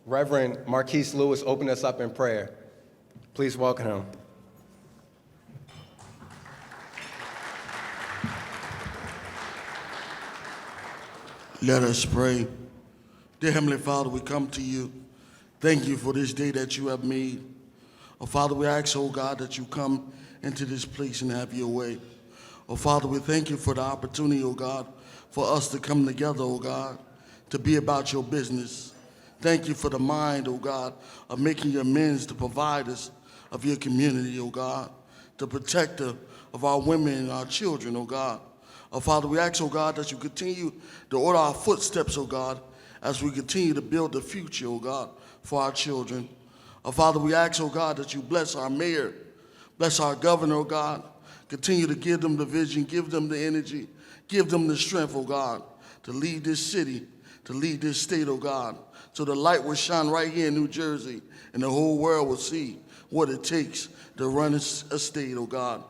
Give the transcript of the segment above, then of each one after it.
Reverend Marquise Lewis open us up in prayer. Please welcome him. Let us pray. Dear Heavenly Father, we come to you. Thank you for this day that you have made. Oh, Father, we ask, oh God, that you come into this place and have your way. Oh, Father, we thank you for the opportunity, oh God, for us to come together, oh God, to be about your business. Thank you for the mind, oh God, of making your amends to providers of your community, oh God, the protector of our women and our children, oh God. Oh, Father, we ask, oh God, that you continue to order our footsteps, oh God, as we continue to build the future, oh God, for our children. Oh, Father, we ask, oh God, that you bless our mayor, bless our governor, oh God. Continue to give them the vision, give them the energy, give them the strength, oh God, to lead this city, to lead this state, oh God, so the light will shine right here in New Jersey and the whole world will see what it takes to run a state, oh God.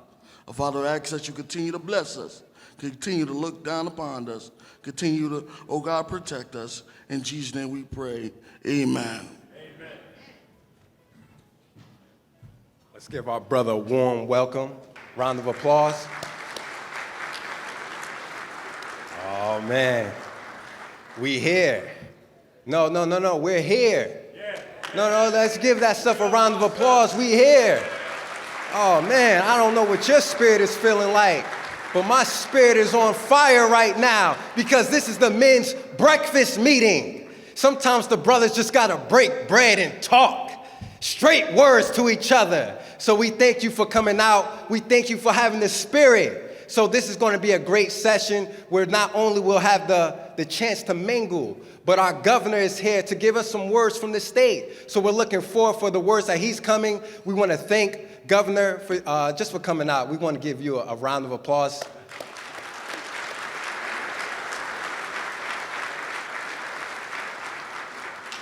Oh, Father, I ask that you continue to bless us, continue to look down upon us, continue to, oh God, protect us. In Jesus' name we pray, amen. Let's give our brother a warm welcome. Round of applause. Oh, man. We here. No, we're here. No, let's give that stuff a round of applause. We here. Oh, man, I don't know what your spirit is feeling like, but my spirit is on fire right now because this is the men's breakfast meeting. Sometimes the brothers just got to break bread and talk. Straight words to each other. So we thank you for coming out. We thank you for having the spirit. So this is going to be a great session where not only we'll have the chance to mingle, but our governor is here to give us some words from the state. So we're looking forward for the words that he's coming. We want to thank Governor for, just for coming out. We want to give you a round of applause.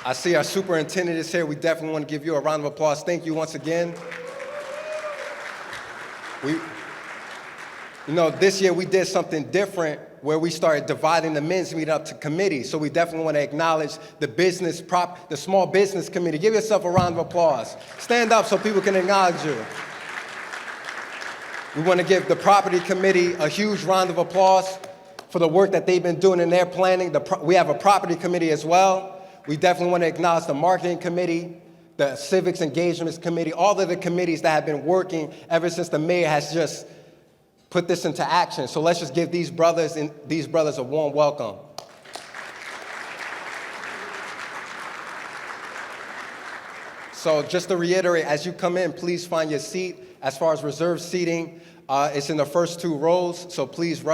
I see our superintendent is here. We definitely want to give you a round of applause. Thank you once again. This year we did something different where we started dividing the men's meeting up to committees. So we definitely want to acknowledge the small business committee. Give yourself a round of applause. Stand up so people can acknowledge you. We want to give the property committee a huge round of applause for the work that they've been doing in their planning. We have a property committee as well. We definitely want to acknowledge the marketing committee, the civics engagements committee, all of the committees that have been working ever since the mayor has just put this into action. So let's just give these brothers a warm welcome. So just to reiterate, as you come in, please find your seat. As far as reserved seating, it's in the first two rows. So please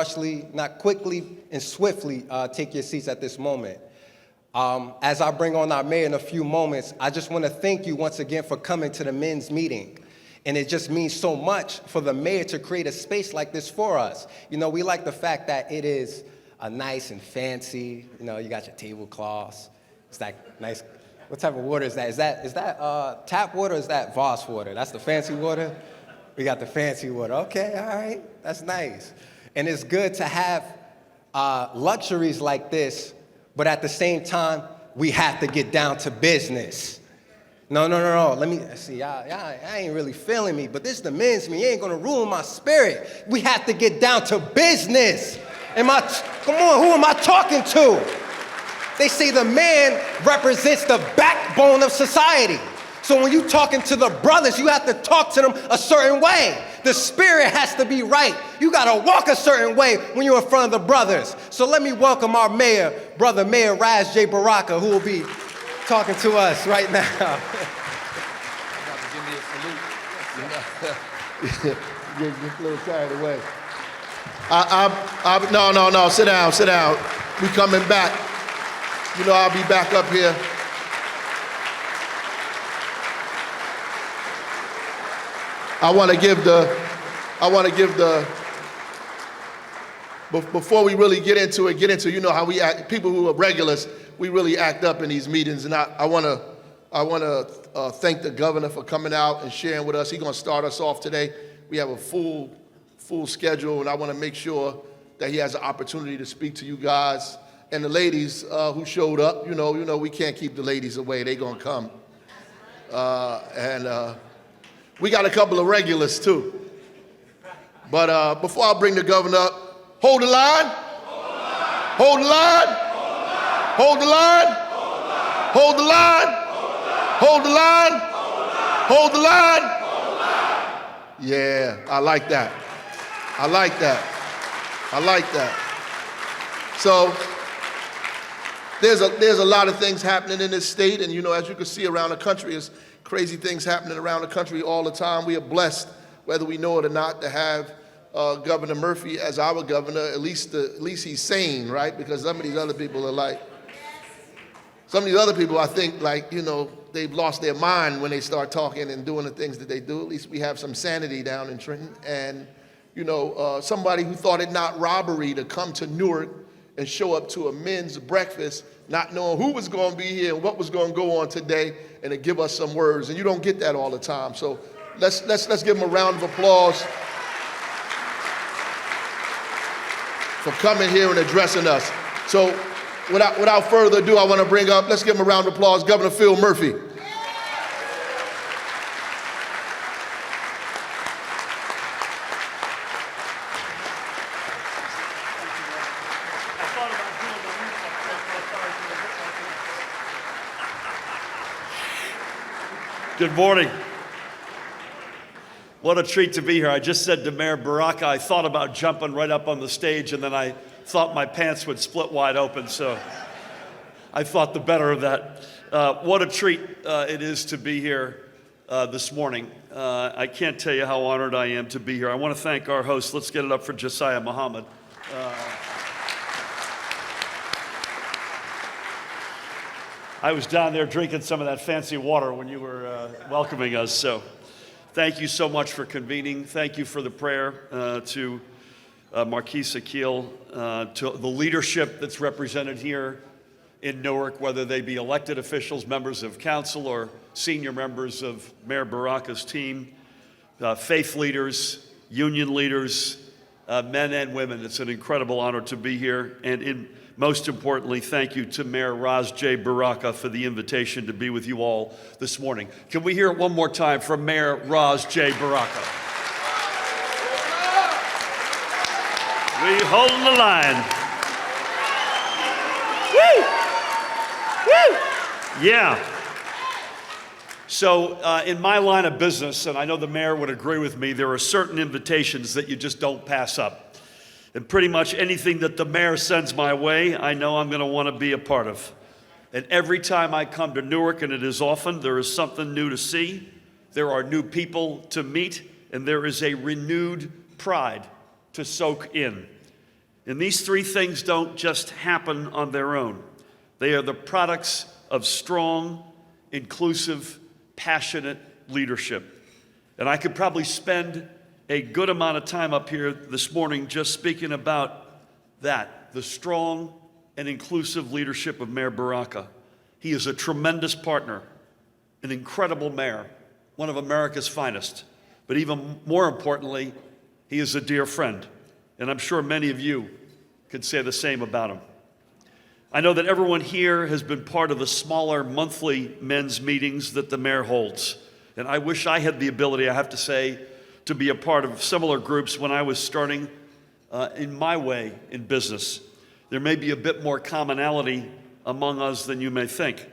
not quickly and swiftly take your seats at this moment. As I bring on our mayor in a few moments, I just want to thank you once again for coming to the men's meeting. And it just means so much for the mayor to create a space like this for us. We like the fact that it is nice and fancy. You got your tablecloths. It's that nice. What type of water is that? Is that tap water or is that Voss water? That's the fancy water? We got the fancy water. Okay, all right. That's nice. And it's good to have luxuries like this, but at the same time, we have to get down to business. No. Let me see. Y'all ain't really feeling me, but this is the men's meeting. You ain't gonna ruin my spirit. We have to get down to business. Come on, who am I talking to? They say the man represents the backbone of society. So when you're talking to the brothers, you have to talk to them a certain way. The spirit has to be right. You gotta walk a certain way when you're in front of the brothers. So let me welcome our mayor, Brother Mayor Raz J. Baraka, who will be talking to us right now. Get a little carried away. No, sit down. We coming back. I'll be back up here. I want to give the, before we really get into how we act, people who are regulars, we really act up in these meetings. And I want to thank the governor for coming out and sharing with us. He's going to start us off today. We have a full schedule, and I want to make sure that he has an opportunity to speak to you guys and the ladies who showed up. You know, we can't keep the ladies away. They're going to come. And we got a couple of regulars, too. But before I bring the governor up, hold the line. Hold the line. Hold the line. Hold the line. Hold the line. Hold the line. Yeah, I like that. I like that. I like that. So there's a lot of things happening in this state, and as you can see around the country, there's crazy things happening around the country all the time. We are blessed, whether we know it or not, to have Governor Murphy as our governor. At least he's sane, right? Because some of these other people are like, some of these other people, I think, like, they've lost their mind when they start talking and doing the things that they do. At least we have some sanity down in Trenton. And, somebody who thought it not robbery to come to Newark and show up to a men's breakfast, not knowing who was going to be here and what was going to go on today, and to give us some words. And you don't get that all the time. So let's give him a round of applause for coming here and addressing us. So without further ado, I want to bring up, let's give him a round of applause, Governor Phil Murphy. Good morning. What a treat to be here. I just said to Mayor Baraka, I thought about jumping right up on the stage, and then I thought my pants would split wide open, so I thought the better of that. What a treat it is to be here this morning. I can't tell you how honored I am to be here. I want to thank our host. Let's get it up for Josiah Muhammad. I was down there drinking some of that fancy water when you were welcoming us, so thank you so much for convening. Thank you for the prayer to Marquise Akil, to the leadership that's represented here in Newark, whether they be elected officials, members of council, or senior members of Mayor Baraka's team, faith leaders, union leaders, men and women. It's an incredible honor to be here. And most importantly, thank you to Mayor Ras J. Baraka for the invitation to be with you all this morning. Can we hear it one more time from Mayor Ras J. Baraka? We holding the line. Woo! Woo! Yeah. So in my line of business, and I know the mayor would agree with me, there are certain invitations that you just don't pass up. And pretty much anything that the mayor sends my way, I know I'm going to want to be a part of. And every time I come to Newark, and it is often, there is something new to see, there are new people to meet, and there is a renewed pride to soak in. And these three things don't just happen on their own. They are the products of strong, inclusive, passionate leadership. And I could probably spend a good amount of time up here this morning just speaking about that, the strong and inclusive leadership of Mayor Baraka. He is a tremendous partner, an incredible mayor, one of America's finest. But even more importantly, he is a dear friend. And I'm sure many of you could say the same about him. I know that everyone here has been part of the smaller monthly men's meetings that the mayor holds. And I wish I had the ability, I have to say, to be a part of similar groups when I was starting in my way in business. There may be a bit more commonality among us than you may think.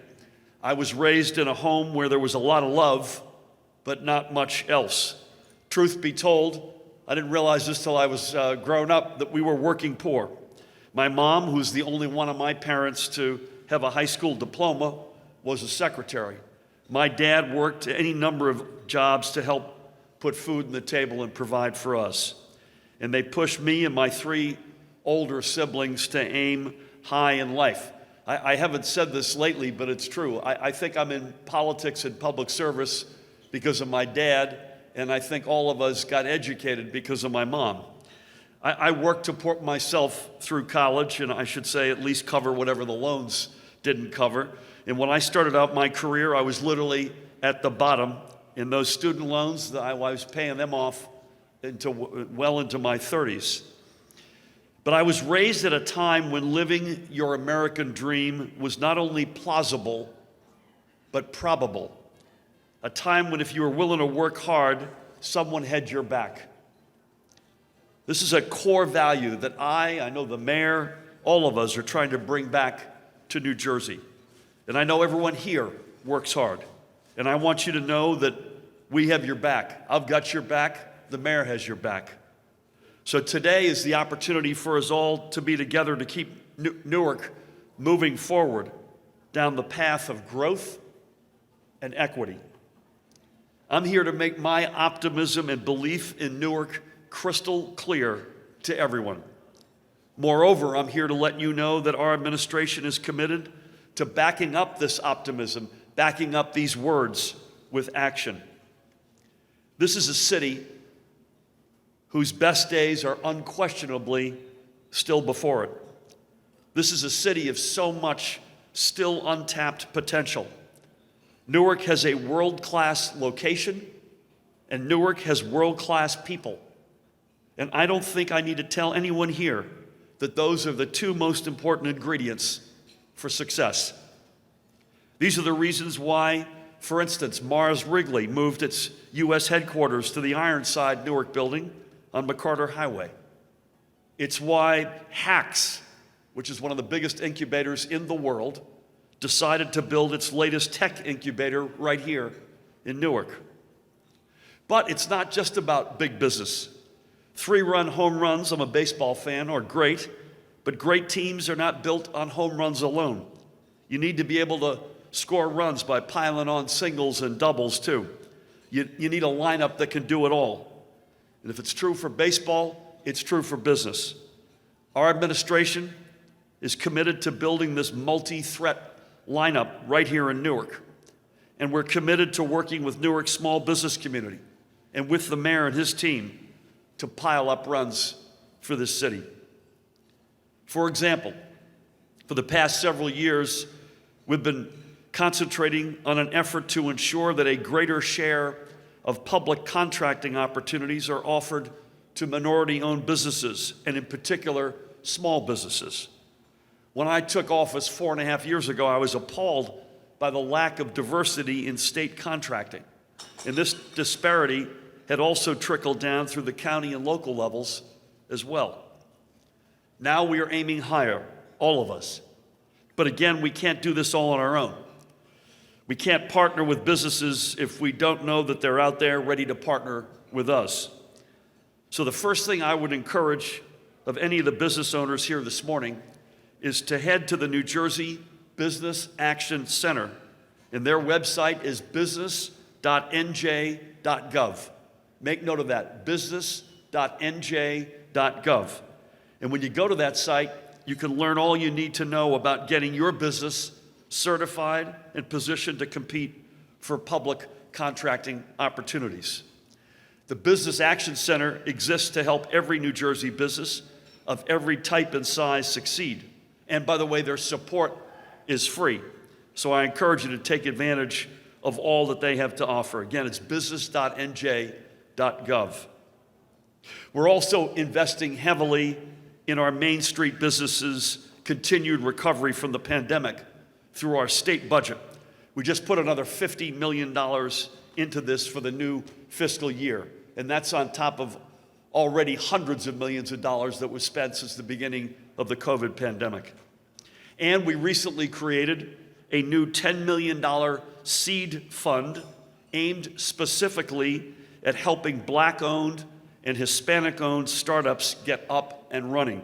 I was raised in a home where there was a lot of love, but not much else. Truth be told, I didn't realize this till I was grown up, that we were working poor. My mom, who's the only one of my parents to have a high school diploma, was a secretary. My dad worked any number of jobs to help put food on the table and provide for us. And they pushed me and my three older siblings to aim high in life. I haven't said this lately, but it's true. I think I'm in politics and public service because of my dad, and I think all of us got educated because of my mom. I worked to put myself through college, and I should say at least cover whatever the loans didn't cover. And when I started out my career, I was literally at the bottom. In those student loans, I was paying them off well into my 30s. But I was raised at a time when living your American dream was not only plausible, but probable. A time when if you were willing to work hard, someone had your back. This is a core value that I know the mayor, all of us are trying to bring back to New Jersey. And I know everyone here works hard. And I want you to know that we have your back. I've got your back. The mayor has your back. So today is the opportunity for us all to be together to keep Newark moving forward down the path of growth and equity. I'm here to make my optimism and belief in Newark crystal clear to everyone. Moreover, I'm here to let you know that our administration is committed to backing up this optimism, backing up these words with action. This is a city whose best days are unquestionably still before it. This is a city of so much still untapped potential. Newark has a world-class location, and Newark has world-class people. And I don't think I need to tell anyone here that those are the two most important ingredients for success. These are the reasons why, for instance, Mars Wrigley moved its U.S. headquarters to the Ironside Newark building on McCarter Highway. It's why Hacks, which is one of the biggest incubators in the world, decided to build its latest tech incubator right here in Newark. But it's not just about big business. 3-run home runs, I'm a baseball fan, are great, but great teams are not built on home runs alone. You need to be able to score runs by piling on singles and doubles too. You need a lineup that can do it all. And if it's true for baseball, it's true for business. Our administration is committed to building this multi-threat lineup right here in Newark. And we're committed to working with Newark's small business community and with the mayor and his team to pile up runs for this city. For example, for the past several years, we've been concentrating on an effort to ensure that a greater share of public contracting opportunities are offered to minority-owned businesses, and in particular, small businesses. When I took office 4.5 years ago, I was appalled by the lack of diversity in state contracting. And this disparity had also trickled down through the county and local levels as well. Now we are aiming higher, all of us. But again, we can't do this all on our own. We can't partner with businesses if we don't know that they're out there ready to partner with us. So the first thing I would encourage of any of the business owners here this morning is to head to the New Jersey Business Action Center, and their website is business.nj.gov. Make note of that, business.nj.gov. And when you go to that site, you can learn all you need to know about getting your business certified and positioned to compete for public contracting opportunities. The Business Action Center exists to help every New Jersey business of every type and size succeed. And by the way, their support is free. So I encourage you to take advantage of all that they have to offer. Again, it's business.nj.gov. We're also investing heavily in our Main Street businesses' continued recovery from the pandemic through our state budget. We just put another $50 million into this for the new fiscal year, and that's on top of already hundreds of millions of dollars that was spent since the beginning of the COVID pandemic. And we recently created a new $10 million seed fund aimed specifically at helping Black-owned and Hispanic-owned startups get up and running.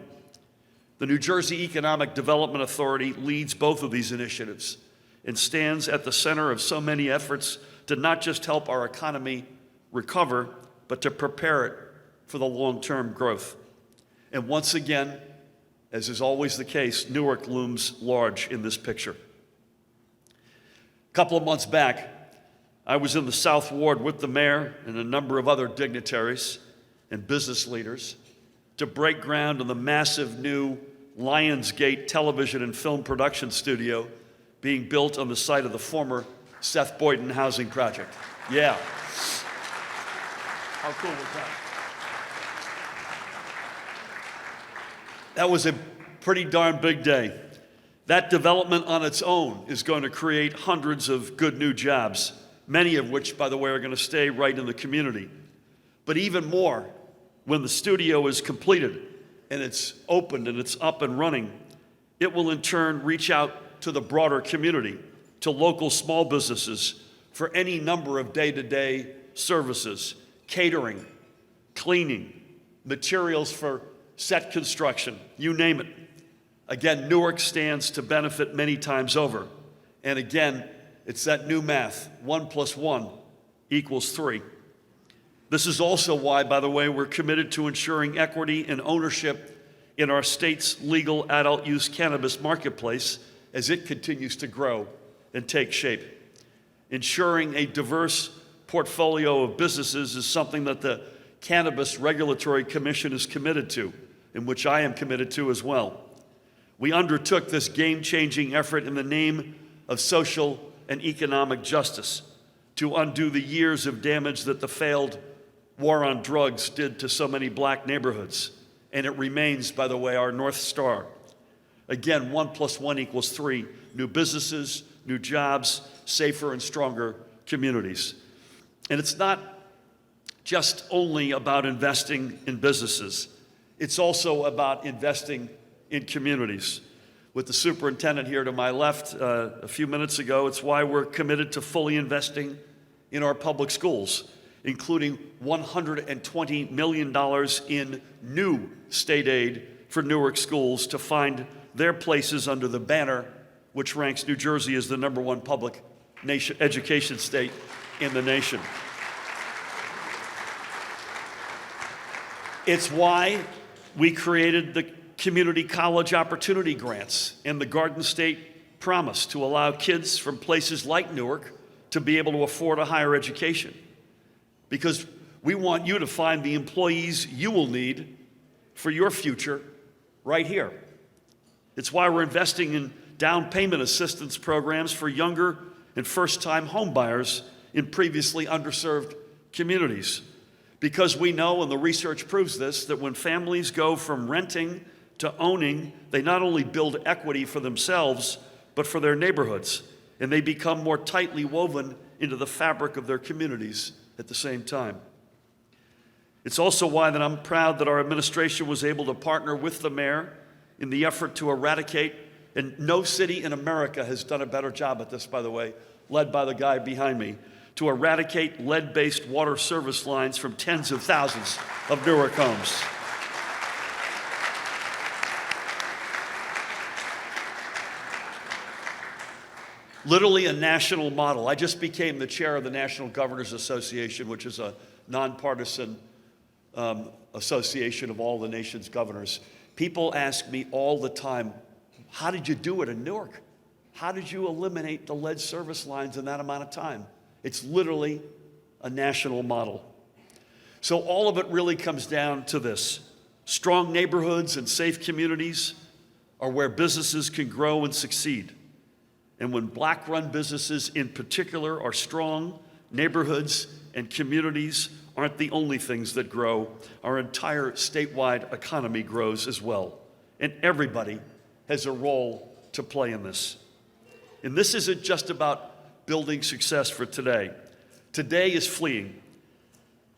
The New Jersey Economic Development Authority leads both of these initiatives and stands at the center of so many efforts to not just help our economy recover, but to prepare it for the long-term growth. And once again, as is always the case, Newark looms large in this picture. A couple of months back, I was in the South Ward with the mayor and a number of other dignitaries and business leaders to break ground on the massive new Lionsgate television and film production studio being built on the site of the former Seth Boyden housing project. Yeah. How cool was that? That was a pretty darn big day. That development on its own is going to create hundreds of good new jobs, many of which, by the way, are going to stay right in the community. But even more, when the studio is completed and it's opened and it's up and running, it will in turn reach out to the broader community, to local small businesses for any number of day-to-day services, catering, cleaning, materials for set construction, you name it. Again, Newark stands to benefit many times over. And again, it's that new math, 1 + 1 = 3. This is also why, by the way, we're committed to ensuring equity and ownership in our state's legal adult use cannabis marketplace as it continues to grow and take shape. Ensuring a diverse portfolio of businesses is something that the Cannabis Regulatory Commission is committed to, and which I am committed to as well. We undertook this game-changing effort in the name of social and economic justice to undo the years of damage that the failed war on drugs did to so many black neighborhoods. And it remains, by the way, our North Star. Again, 1 + 1 = 3, new businesses, new jobs, safer and stronger communities. And it's not just only about investing in businesses. It's also about investing in communities. With the superintendent here to my left a few minutes ago, it's why we're committed to fully investing in our public schools, including $120 million in new state aid for Newark schools to find their places under the banner, which ranks New Jersey as the #1 public education state in the nation. It's why we created the Community College Opportunity Grants and the Garden State Promise to allow kids from places like Newark to be able to afford a higher education. Because we want you to find the employees you will need for your future right here. It's why we're investing in down payment assistance programs for younger and first-time homebuyers in previously underserved communities. Because we know, and the research proves this, that when families go from renting to owning, they not only build equity for themselves, but for their neighborhoods, and they become more tightly woven into the fabric of their communities at the same time. It's also why that I'm proud that our administration was able to partner with the mayor in the effort to eradicate, and no city in America has done a better job at this, by the way, led by the guy behind me, to eradicate lead-based water service lines from tens of thousands of Newark homes. Literally a national model. I just became the chair of the National Governors Association, which is a nonpartisan association of all the nation's governors. People ask me all the time, how did you do it in Newark? How did you eliminate the lead service lines in that amount of time? It's literally a national model. So all of it really comes down to this. Strong neighborhoods and safe communities are where businesses can grow and succeed. And when black-run businesses in particular are strong, neighborhoods and communities aren't the only things that grow. Our entire statewide economy grows as well. And everybody has a role to play in this. And this isn't just about building success for today. Today is fleeting.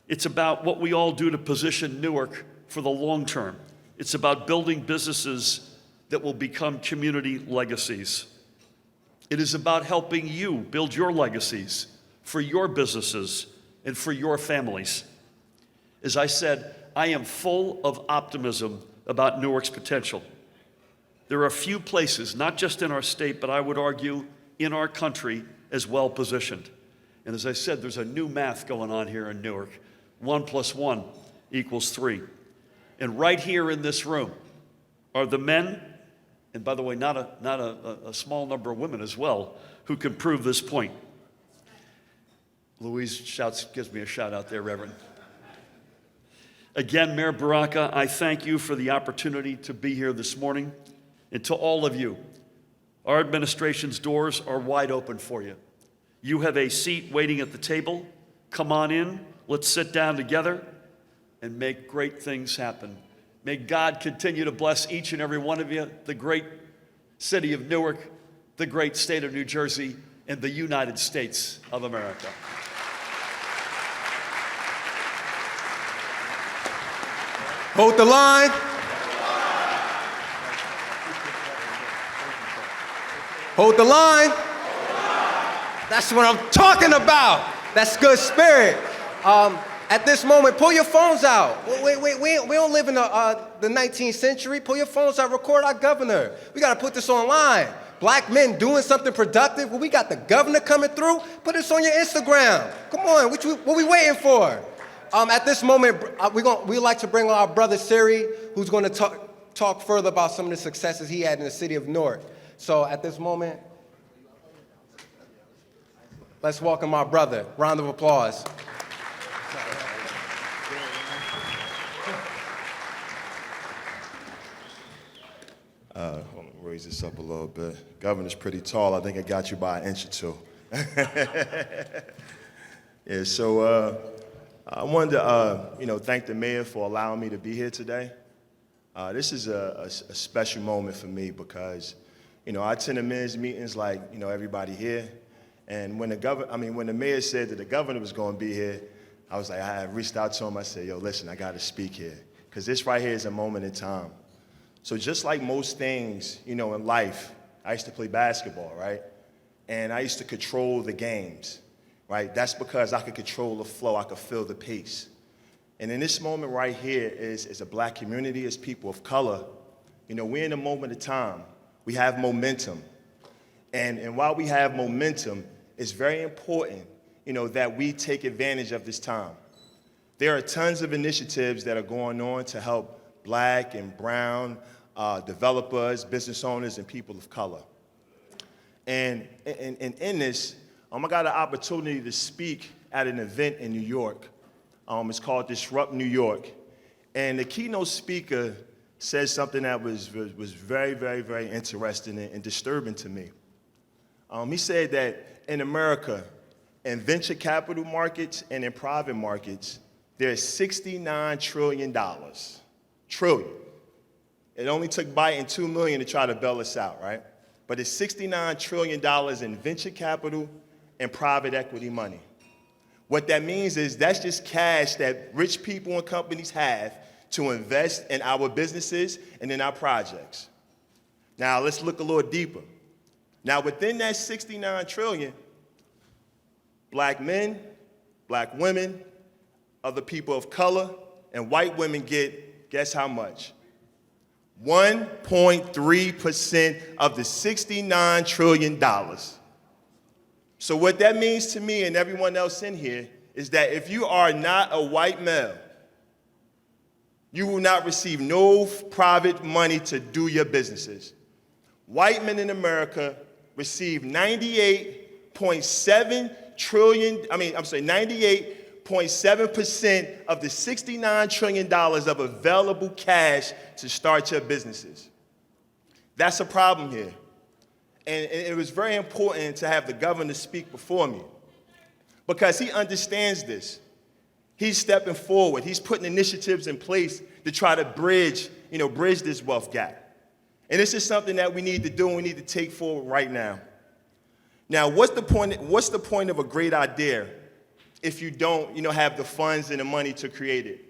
It's about what we all do to position Newark for the long term. It's about building businesses that will become community legacies. It is about helping you build your legacies for your businesses and for your families. As I said, I am full of optimism about Newark's potential. There are a few places, not just in our state, but I would argue in our country, as well positioned. And as I said, there's a new math going on here in Newark. 1 + 1 = 3. And right here in this room are the men, and by the way, not a small number of women as well, who can prove this point. Louise gives me a shout out there, Reverend. Again, Mayor Baraka, I thank you for the opportunity to be here this morning. And to all of you, our administration's doors are wide open for you. You have a seat waiting at the table. Come on in, let's sit down together and make great things happen. May God continue to bless each and every one of you, the great city of Newark, the great state of New Jersey, and the United States of America. Hold the line. Hold the line. That's what I'm talking about. That's good spirit. At this moment, pull your phones out. We don't live in the 19th century. Pull your phones out, record our governor. We got to put this online. Black men doing something productive. Well, we got the governor coming through. Put this on your Instagram. Come on, what we waiting for? At this moment, we'd like to bring on our brother Siri, who's going to talk further about some of the successes he had in the city of Newark. So at this moment, let's welcome our brother. Round of applause. Hold on, raise this up a little bit. Governor's pretty tall. I think I got you by an inch or two. Yeah, so I wanted to, thank the mayor for allowing me to be here today. This is a special moment for me because, I attend the mayor's meetings like, everybody here. And when the mayor said that the governor was going to be here, I was like, I reached out to him. I said, yo, listen, I got to speak here because this right here is a moment in time. So just like most things, in life, I used to play basketball, right? And I used to control the games, right? That's because I could control the flow. I could feel the pace. And in this moment right here is a black community, as people of color, we're in a moment of time. We have momentum. And while we have momentum, it's very important, that we take advantage of this time. There are tons of initiatives that are going on to help black and brown developers, business owners, and people of color. And in this, I got an opportunity to speak at an event in New York. It's called Disrupt New York. And the keynote speaker said something that was very, very, very interesting and disturbing to me. He said that in America, in venture capital markets and in private markets, there's $69 trillion. Trillion. It only took Biden $2 million to try to bail us out, right? But it's $69 trillion in venture capital and private equity money. What that means is that's just cash that rich people and companies have to invest in our businesses and in our projects. Now, let's look a little deeper. Now, within that $69 trillion, black men, black women, other people of color, and white women get, guess how much? 1.3% of the $69 trillion. So what that means to me and everyone else in here is that if you are not a white male, you will not receive no private money to do your businesses. White men in America receive 98.7% of the $69 trillion of available cash to start your businesses. That's a problem here. And it was very important to have the governor speak before me because he understands this. He's stepping forward. He's putting initiatives in place to try to bridge this wealth gap. And this is something that we need to do and we need to take forward right now. Now, what's the point of a great idea if you don't, have the funds and the money to create it?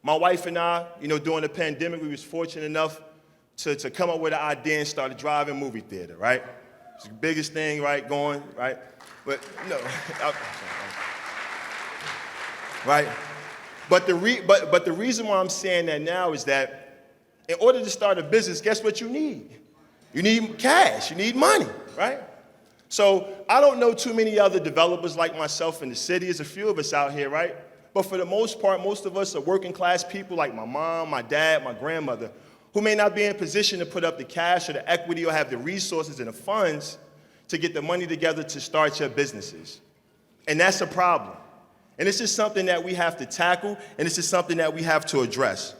My wife and I, during the pandemic, we was fortunate enough to come up with an idea and start a drive-in movie theater, right? It's the biggest thing, right, going, right? But, right? But the reason why I'm saying that now is that in order to start a business, guess what you need? You need cash, you need money, right? So I don't know too many other developers like myself in the city. There's a few of us out here, right? But for the most part, most of us are working class people like my mom, my dad, my grandmother, who may not be in a position to put up the cash or the equity or have the resources and the funds to get the money together to start your businesses. And that's a problem. And this is something that we have to tackle, and this is something that we have to address.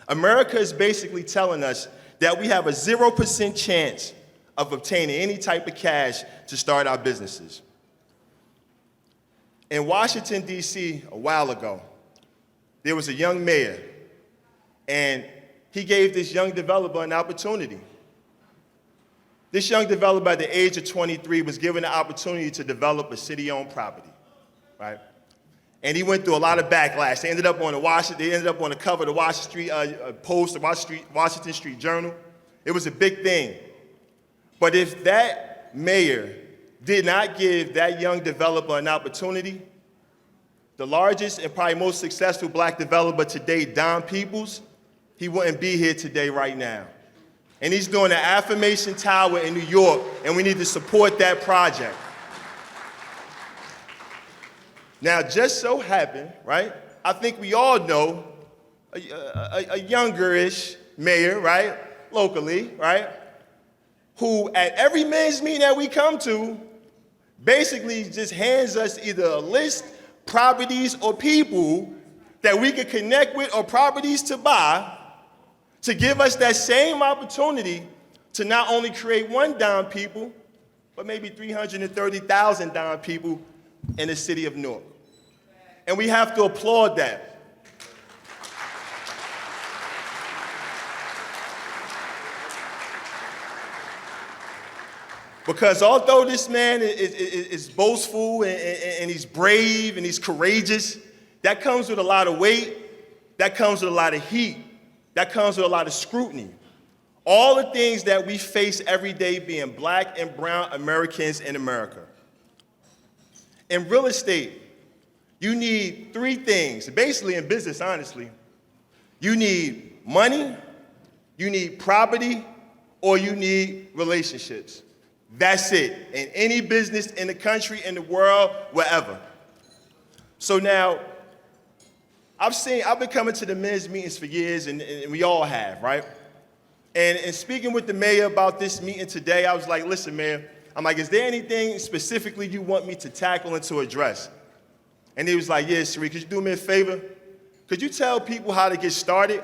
America is basically telling us that we have a 0% chance of obtaining any type of cash to start our businesses. In Washington, D.C., a while ago, there was a young mayor, and he gave this young developer an opportunity. This young developer at the age of 23 was given the opportunity to develop a city-owned property, right? And he went through a lot of backlash. They ended up on the cover of the Washington Street Post, the Washington Street Journal. It was a big thing. But if that mayor did not give that young developer an opportunity, the largest and probably most successful black developer today, Don Peoples, he wouldn't be here today right now. And he's doing an affirmation tower in New York, and we need to support that project. Now, just so happened, right, I think we all know a younger-ish mayor, right, locally, right, who at every men's meeting that we come to basically just hands us either a list, properties, or people that we could connect with or properties to buy to give us that same opportunity to not only create one Don People, but maybe 330,000 Don People in the city of Newark. And we have to applaud that. Because although this man is boastful and he's brave and he's courageous, that comes with a lot of weight, that comes with a lot of heat, that comes with a lot of scrutiny. All the things that we face every day being black and brown Americans in America. In real estate, you need three things, basically in business, honestly. You need money, you need property, or you need relationships. That's it, in any business in the country, in the world, wherever. So now, I've been coming to the men's meetings for years, and we all have, right? And speaking with the mayor about this meeting today, I was like, listen, Mayor, I'm like, is there anything specifically you want me to tackle and to address? And he was like, yeah, Sheree, could you do me a favor? Could you tell people how to get started?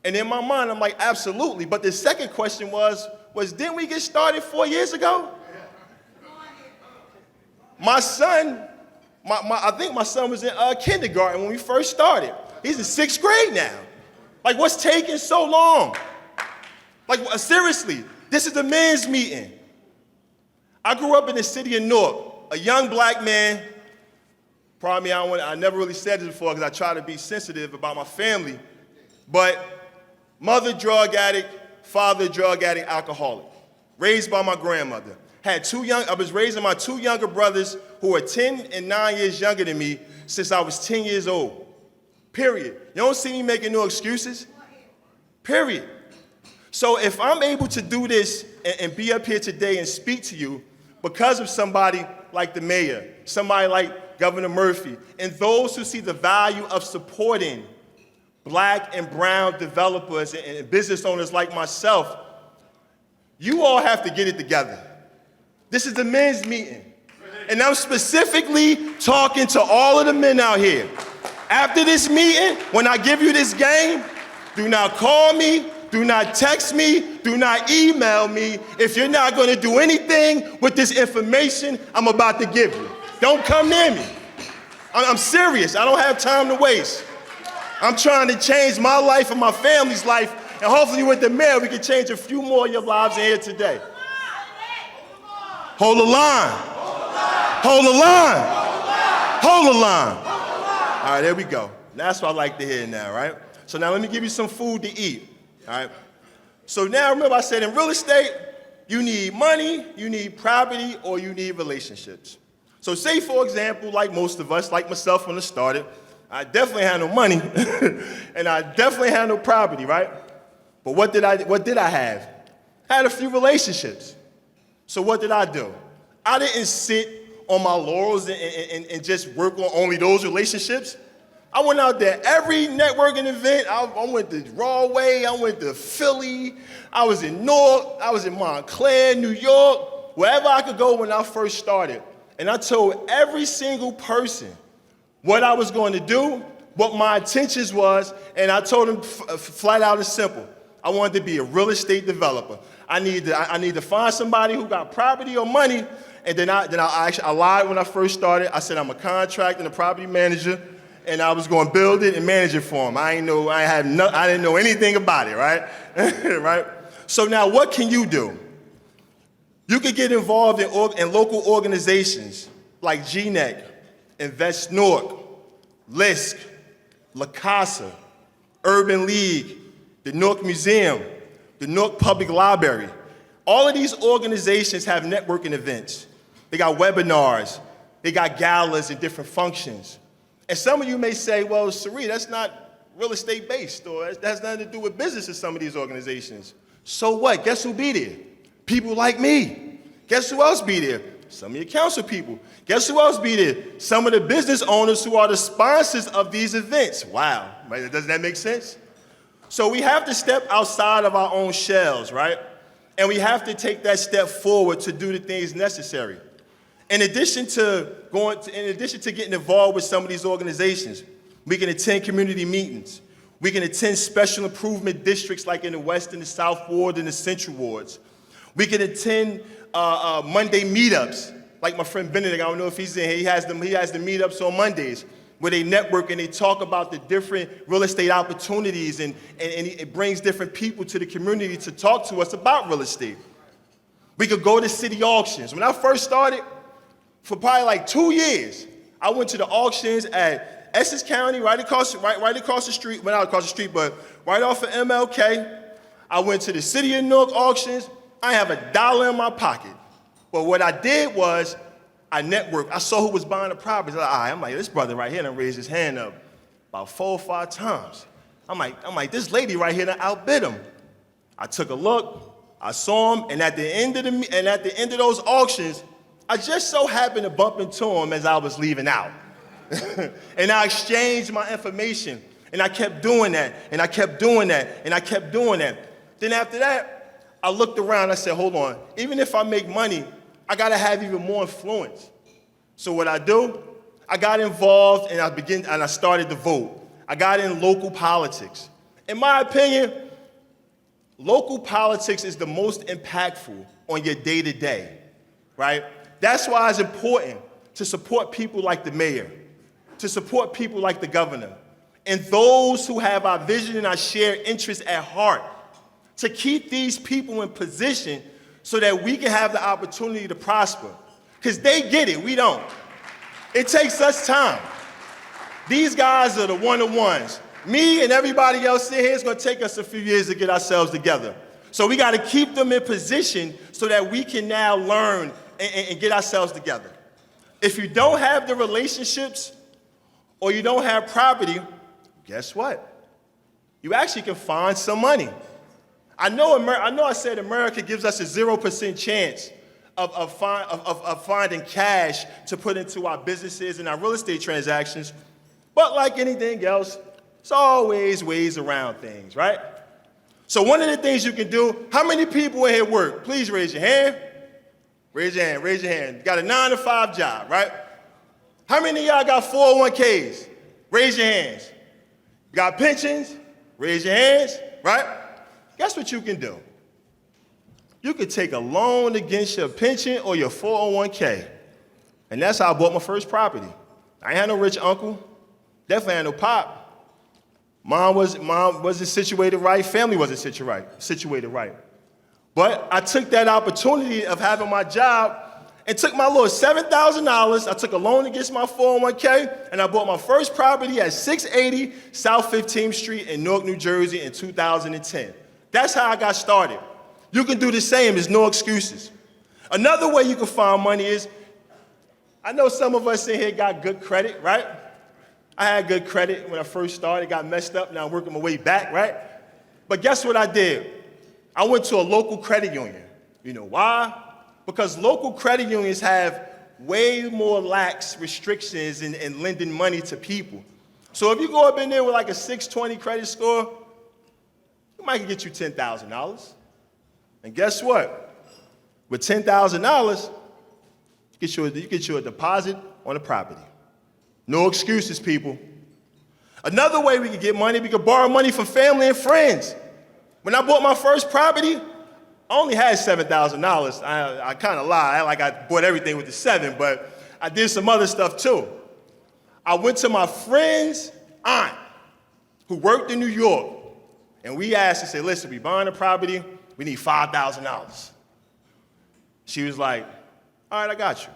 And in my mind, I'm like, absolutely. But the second question was didn't we get started 4 years ago? My son, I think my son was in kindergarten when we first started. He's in 6th grade now. Like, what's taking so long? Like, seriously, this is the men's meeting. I grew up in the city of Newark, a young black man. Probably I never really said this before because I try to be sensitive about my family. But mother drug addict, father drug addict, alcoholic. Raised by my grandmother. I was raising my two younger brothers who are 10 and 9 years younger than me since I was 10 years old. Period. You don't see me making no excuses. Period. So if I'm able to do this and be up here today and speak to you because of somebody like the mayor, somebody like Governor Murphy, and those who see the value of supporting black and brown developers and business owners like myself, you all have to get it together. This is the men's meeting. And I'm specifically talking to all of the men out here. After this meeting, when I give you this game, do not call me, do not text me, do not email me if you're not going to do anything with this information I'm about to give you. Don't come near me. I'm serious. I don't have time to waste. I'm trying to change my life and my family's life, and hopefully with the mayor, we can change a few more of your lives in here today. Hold the line. Hold the line. Hold the line. All right, there we go. That's what I like to hear now, right? So now let me give you some food to eat, all right? So now remember I said in real estate, you need money, you need property, or you need relationships. So say, for example, like most of us, like myself when I started, I definitely had no money, and I definitely had no property, right? But what did I have? I had a few relationships. So what did I do? I didn't sit on my laurels and just work on only those relationships. I went out there every networking event. I went to Broadway, I went to Philly, I was in Newark, I was in Montclair, New York, wherever I could go when I first started. And I told every single person what I was going to do, what my intentions was, and I told them flat out and simple. I wanted to be a real estate developer. I need to find somebody who got property or money, and then I lied when I first started. I said I'm a contractor and a property manager, and I was going to build it and manage it for him. I didn't know anything about it, right? Right? So now what can you do? You could get involved in local organizations like GNEC, Invest Newark, LISC, La Casa, Urban League, the Newark Museum, the Newark Public Library. All of these organizations have networking events. They got webinars, they got galas and different functions. And some of you may say, well, Sari, that's not real estate based, or that has nothing to do with business in some of these organizations. So what? Guess who'll be there? People like me. Guess who else be there? Some of your council people. Guess who else be there? Some of the business owners who are the sponsors of these events. Wow, right? Doesn't that make sense? So we have to step outside of our own shells, right? And we have to take that step forward to do the things necessary. In addition to getting involved with some of these organizations, we can attend community meetings. We can attend special improvement districts like in the West and the South Ward and the Central Wards. We can attend Monday meetups, like my friend Benedict. I don't know if he's in here. He has the meetups on Mondays where they network and they talk about the different real estate opportunities, and it brings different people to the community to talk to us about real estate. We could go to city auctions. When I first started, for probably like 2 years, I went to the auctions at Essex County, right across the street, well, not across the street, but right off of MLK. I went to the City of Newark auctions. I have $1 in my pocket. But what I did was I networked. I saw who was buying the properties. I'm like, this brother right here done raised his hand up about 4 or 5 times. I'm like, this lady right here done outbid him. I took a look. I saw him, and at the end of those auctions, I just so happened to bump into him as I was leaving out. And I exchanged my information, and I kept doing that, and I kept doing that, and I kept doing that. Then after that, I looked around, I said, hold on, even if I make money, I gotta have even more influence. So what I do, I got involved and I started to vote. I got in local politics. In my opinion, local politics is the most impactful on your day-to-day, right? That's why it's important to support people like the mayor, to support people like the governor, and those who have our vision and our shared interests at heart, to keep these people in position so that we can have the opportunity to prosper. Because they get it, we don't. It takes us time. These guys are the one-on-ones. Me and everybody else in here, it's gonna take us a few years to get ourselves together. So we gotta keep them in position so that we can now learn and get ourselves together. If you don't have the relationships or you don't have property, guess what? You actually can find some money. I know I said America gives us a 0% chance of finding cash to put into our businesses and our real estate transactions, but like anything else, it's always ways around things, right? So one of the things you can do, how many people in here work? Please raise your hand. Raise your hand, raise your hand. You got a 9-to-5 job, right? How many of y'all got 401ks? Raise your hands. You got pensions? Raise your hands, right? Guess what you can do? You could take a loan against your pension or your 401k. And that's how I bought my first property. I ain't had no rich uncle. Definitely had no pop. Mom wasn't situated right. Family wasn't situated right. But I took that opportunity of having my job and took my little $7,000. I took a loan against my 401k, and I bought my first property at 680 South 15th Street in Newark, New Jersey in 2010. That's how I got started. You can do the same. There's no excuses. Another way you can find money is, I know some of us in here got good credit, right? I had good credit when I first started, got messed up, now I'm working my way back, right? But guess what I did? I went to a local credit union. You know why? Because local credit unions have way more lax restrictions in lending money to people. So if you go up in there with like a 620 credit score, it might get you $10,000. And guess what? With $10,000, you get you a deposit on a property. No excuses, people. Another way we could get money, we could borrow money from family and friends. When I bought my first property, I only had $7,000. I kind of lied, like I bought everything with the 7, but I did some other stuff too. I went to my friend's aunt who worked in New York, and we asked her, said, listen, we buying a property, we need $5,000. She was like, all right, I got you.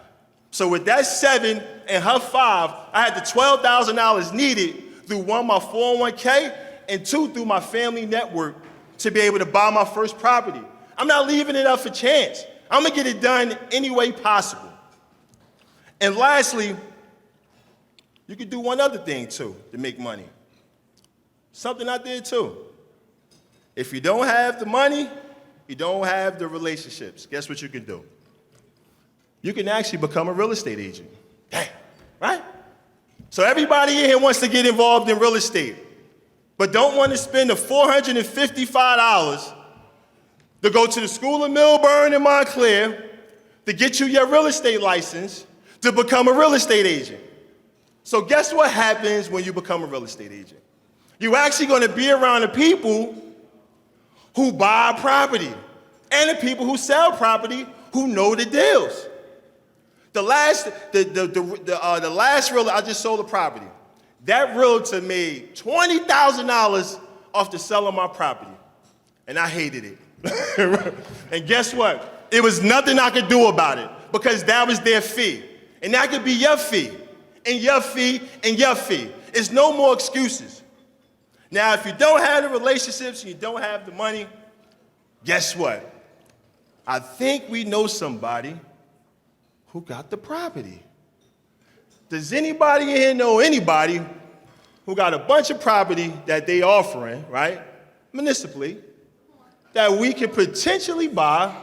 So with that 7 and her 5, I had the $12,000 needed through one, my 401k, and 2, through my family network to be able to buy my first property. I'm not leaving it up for chance. I'm gonna get it done any way possible. And lastly, you could do one other thing too to make money. Something I did too. If you don't have the money, you don't have the relationships, guess what you can do? You can actually become a real estate agent. Damn, right? So everybody in here wants to get involved in real estate, but don't want to spend the $455 to go to the School of Milburn in Montclair to get you your real estate license to become a real estate agent. So guess what happens when you become a real estate agent? You're actually going to be around the people who buy property and the people who sell property who know the deals. The last realtor, I just sold a property. That realtor made $20,000 off the sale of my property, and I hated it. And guess what? It was nothing I could do about it because that was their fee. And that could be your fee, and your fee, and your fee. It's no more excuses. Now, if you don't have the relationships and you don't have the money, guess what? I think we know somebody who got the property. Does anybody in here know anybody who got a bunch of property that they offering, right, municipally, that we could potentially buy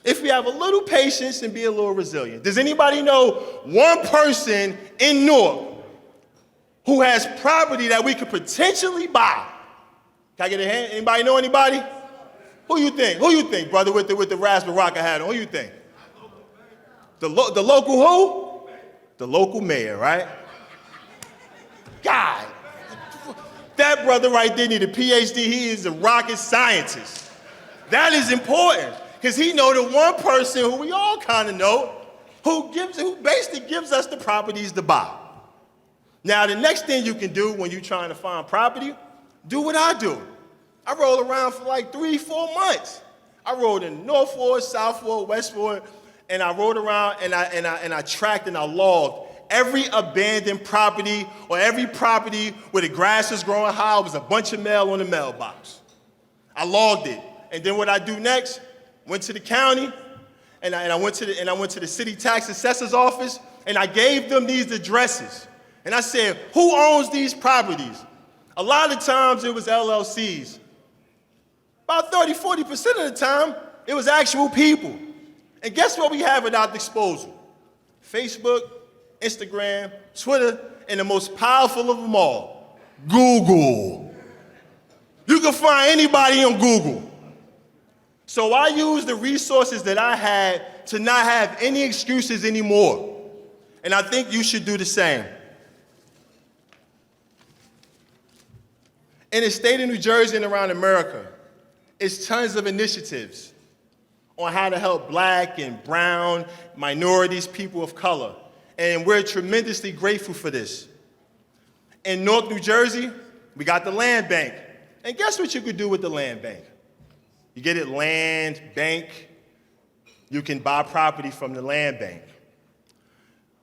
if we have a little patience and be a little resilient? Does anybody know one person in Newark who has property that we could potentially buy? Can I get a hand? Anybody know anybody? Who you think? Who you think, brother, with the raspberry rocket hat on? Who you think? The local who? The local mayor, right? God, that brother right there need a PhD. He is a rocket scientist. That is important because he know the one person who we all kind of know who basically gives us the properties to buy. Now, the next thing you can do when you're trying to find property, do what I do. I roll around for like 3-4 months. I rode in North Ford, South Ford, West Ford, and I rode around and I tracked and I logged every abandoned property or every property where the grass was growing high. It was a bunch of mail on the mailbox. I logged it. And then what I do next, went to the county and I went to the city tax assessor's office and I gave them these addresses. And I said, who owns these properties? A lot of times it was LLCs. About 30-40% of the time, it was actual people. And guess what we have at our disposal? Facebook, Instagram, Twitter, and the most powerful of them all, Google. You can find anybody on Google. So I used the resources that I had to not have any excuses anymore. And I think you should do the same. In the state of New Jersey and around America, it's tons of initiatives on how to help black and brown, minorities, people of color. And we're tremendously grateful for this. In Newark, New Jersey, we got the land bank. And guess what you could do with the land bank? You get it land bank, you can buy property from the land bank.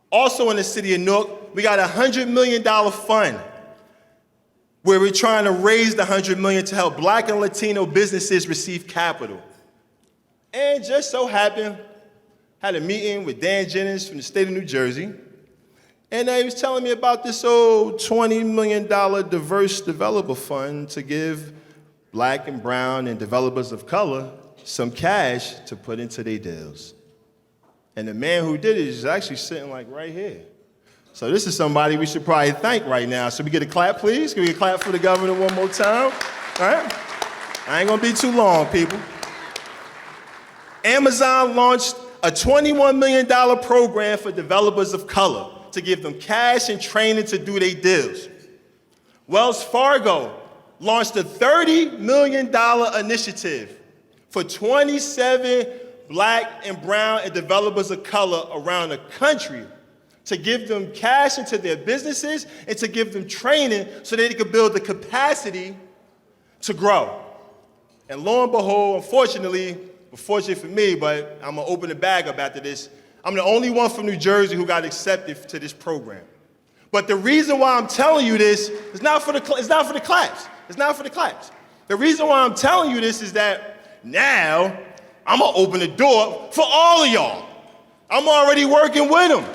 Also in the city of Newark, we got a $100 million fund where we're trying to raise the $100 million to help black and Latino businesses receive capital. And just so happened, had a meeting with Dan Jennings from the state of New Jersey, and he was telling me about this old $20 million diverse developer fund to give black and brown and developers of color some cash to put into their deals. And the man who did it is actually sitting like right here. So this is somebody we should probably thank right now. So we get a clap, please? Can we get a clap for the governor one more time? All right? I ain't gonna be too long, people. Amazon launched a $21 million program for developers of color to give them cash and training to do their deals. Wells Fargo launched a $30 million initiative for 27 black and brown and developers of color around the country to give them cash into their businesses, and to give them training so that they can build the capacity to grow. And lo and behold, unfortunately, fortunate for me, but I'm gonna open the bag up after this, I'm the only one from New Jersey who got accepted to this program. But the reason why I'm telling you this is not for the claps. It's not for the claps. The reason why I'm telling you this is that now I'm gonna open the door for all of y'all. I'm already working with them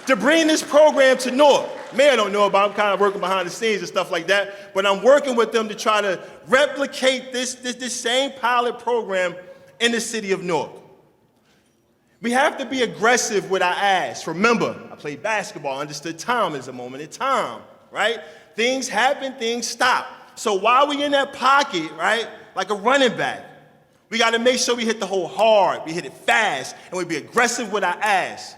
to bring this program to Newark. Mayor don't know about it. I'm kind of working behind the scenes and stuff like that, but I'm working with them to try to replicate this same pilot program in the city of Newark. We have to be aggressive with our ask. Remember, I played basketball, understood time is a moment in time, right? Things happen, things stop. So while we in that pocket, right, like a running back, we got to make sure we hit the hole hard, we hit it fast, and we be aggressive with our ask.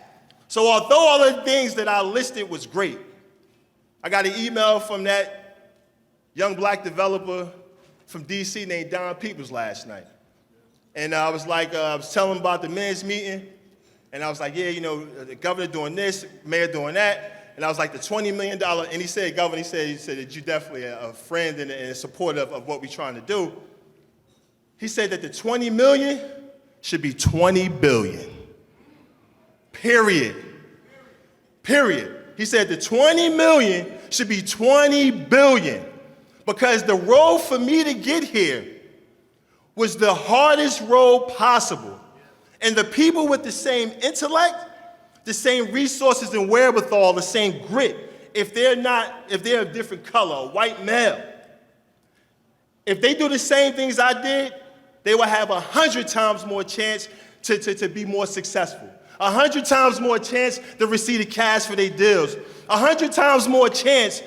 So although all of the things that I listed was great, I got an email from that young black developer from DC named Don Peoples last night. And I was like, I was telling him about the men's meeting, and I was like, yeah, you know, the governor doing this, mayor doing that, and I was like, the $20 million, and he said, governor, he said that you're definitely a friend and a supporter of what we're trying to do. He said that the 20 million should be 20 billion. Period. He said the 20 million should be 20 billion, because the road for me to get here was the hardest road possible. And the people with the same intellect, the same resources and wherewithal, the same grit, if they're a different color, a white male, if they do the same things I did, they will have 100 times more chance to be more successful. 100 times more chance to receive the cash for their deals. 100 times more chance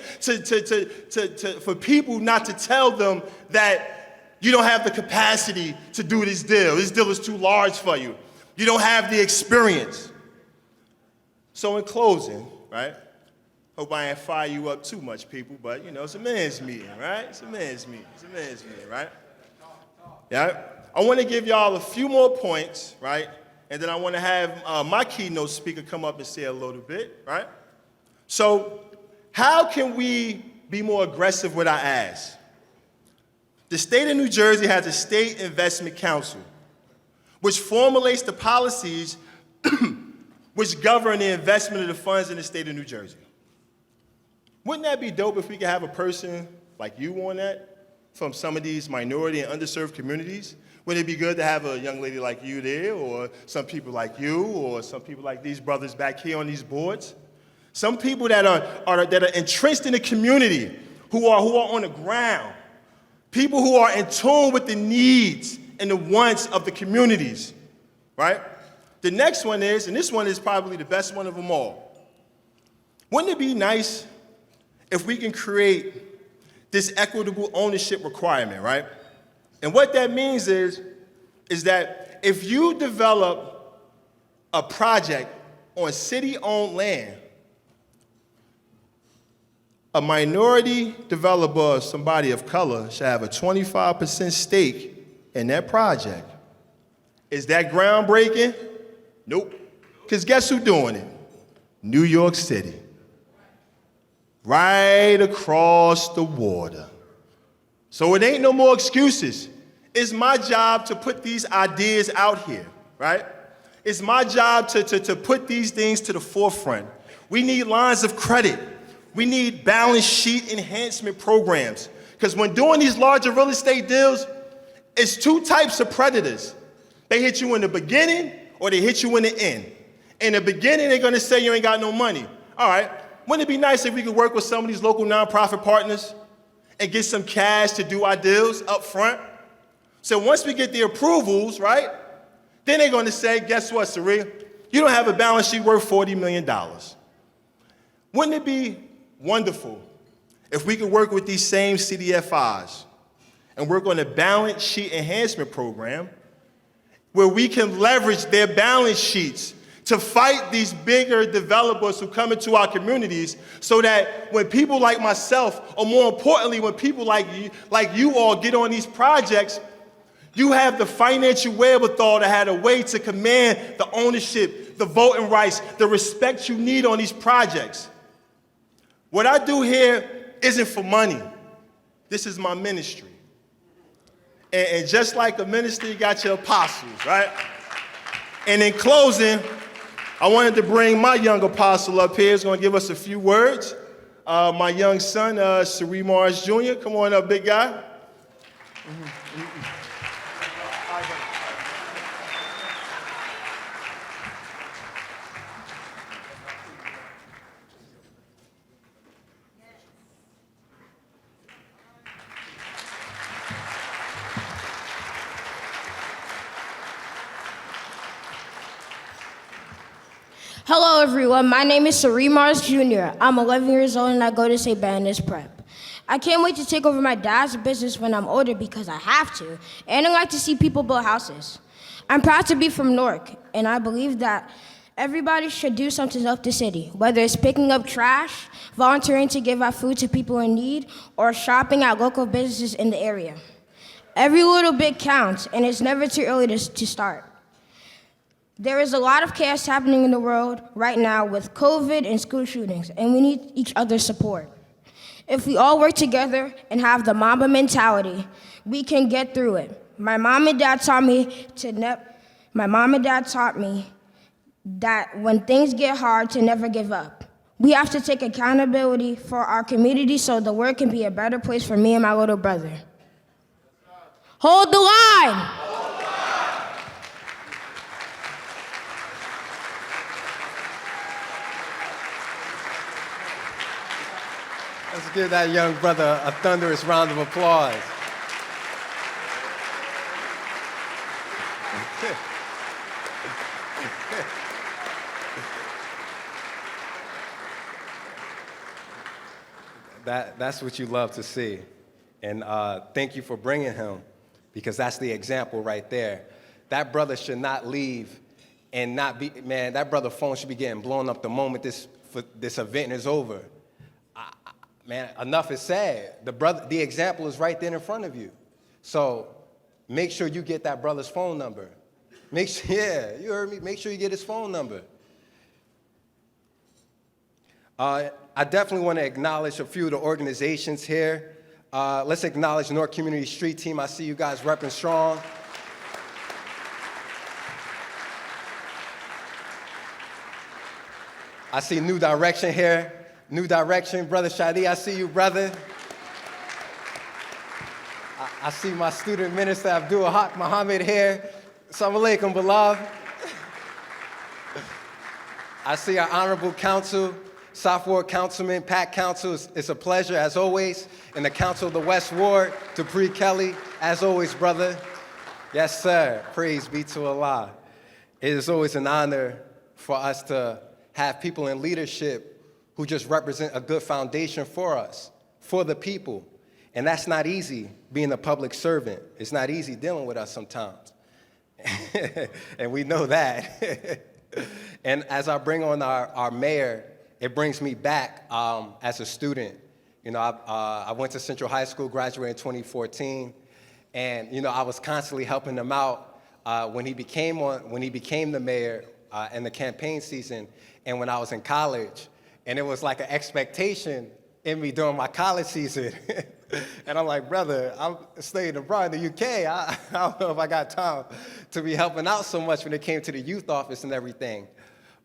for people not to tell them that you don't have the capacity to do this deal. This deal is too large for you. You don't have the experience. So in closing, right? Hope I ain't fire you up too much, people, but you know, it's a men's meeting, right? It's a men's meeting, right? Yeah. I want to give y'all a few more points, right? And then I want to have my keynote speaker come up and say a little bit, right? So how can we be more aggressive with our ask? The state of New Jersey has a state investment council, which formulates the policies which govern the investment of the funds in the state of New Jersey. Wouldn't that be dope if we could have a person like you on that from some of these minority and underserved communities? Wouldn't it be good to have a young lady like you there, or some people like you, or some people like these brothers back here on these boards? Some people that are entrenched in the community, who are on the ground, people who are in tune with the needs and the wants of the communities, right? The next one is, and this one is probably the best one of them all. Wouldn't it be nice if we can create this equitable ownership requirement, right? And what that means is that if you develop a project on city-owned land, a minority developer or somebody of color should have a 25% stake in that project. Is that groundbreaking? Nope. Because guess who's doing it? New York City. Right across the water. So it ain't no more excuses. It's my job to put these ideas out here, right? It's my job to put these things to the forefront. We need lines of credit. We need balance sheet enhancement programs. Because when doing these larger real estate deals, it's two types of predators. They hit you in the beginning or they hit you in the end. In the beginning, they're gonna say you ain't got no money. All right, wouldn't it be nice if we could work with some of these local nonprofit partners and get some cash to do our deals up front? So once we get the approvals, right, then they're gonna say, guess what, Saria? You don't have a balance sheet worth $40 million. Wouldn't it be wonderful if we could work with these same CDFIs and work on a balance sheet enhancement program where we can leverage their balance sheets to fight these bigger developers who come into our communities, so that when people like myself, or more importantly, when people like you all get on these projects, you have the financial wherewithal to have a way to command the ownership, the voting rights, the respect you need on these projects. What I do here isn't for money. This is my ministry. And just like the ministry, you got your apostles, right? And in closing, I wanted to bring my young apostle up here. He's going to give us a few words. My young son, Sari Mars Jr. Come on up, big guy. Hello, everyone. My name is Sari Mars Jr. I'm 11 years old, and I go to St. Bernard's Prep. I can't wait to take over my dad's business when I'm older because I have to, and I like to see people build houses. I'm proud to be from Newark, and I believe that everybody should do something to help the city, whether it's picking up trash, volunteering to give out food to people in need, or shopping at local businesses in the area. Every little bit counts, and it's never too early to start. There is a lot of chaos happening in the world right now with COVID and school shootings, and we need each other's support. If we all work together and have the Mamba mentality, we can get through it. My mom and dad taught me that when things get hard, to never give up. We have to take accountability for our community so the world can be a better place for me and my little brother. Hold the line! Let's give that young brother a thunderous round of applause. That's what you love to see. And thank you for bringing him, because that's the example right there. That brother should not leave and not be, man, that brother's phone should be getting blown up the moment this event is over. Man, enough is said. The example is right there in front of you. So make sure you get that brother's phone number. Yeah, you heard me. Make sure you get his phone number. I definitely want to acknowledge a few of the organizations here. Let's acknowledge Newark Community Street Team. I see you guys repping strong. I see New Direction here. New Direction, Brother Shadi, I see you, brother. I see my student minister, Abdul Haq Muhammad here. Assalamu alaikum, beloved. I see our honorable council, South Ward Councilman, Pat Council. It's a pleasure, as always. And the Council of the West Ward, Dupree Kelly, as always, brother. Yes, sir. Praise be to Allah. It is always an honor for us to have people in leadership who just represent a good foundation for us, for the people. And that's not easy, being a public servant. It's not easy dealing with us sometimes. And we know that. And as I bring on our mayor, it brings me back as a student. You know, I went to Central High School, graduated in 2014, and you know, I was constantly helping him out when he became the mayor in the campaign season, and when I was in college. And it was like an expectation in me during my college season. And I'm like, brother, I'm staying abroad in the UK. I don't know if I got time to be helping out so much when it came to the youth office and everything.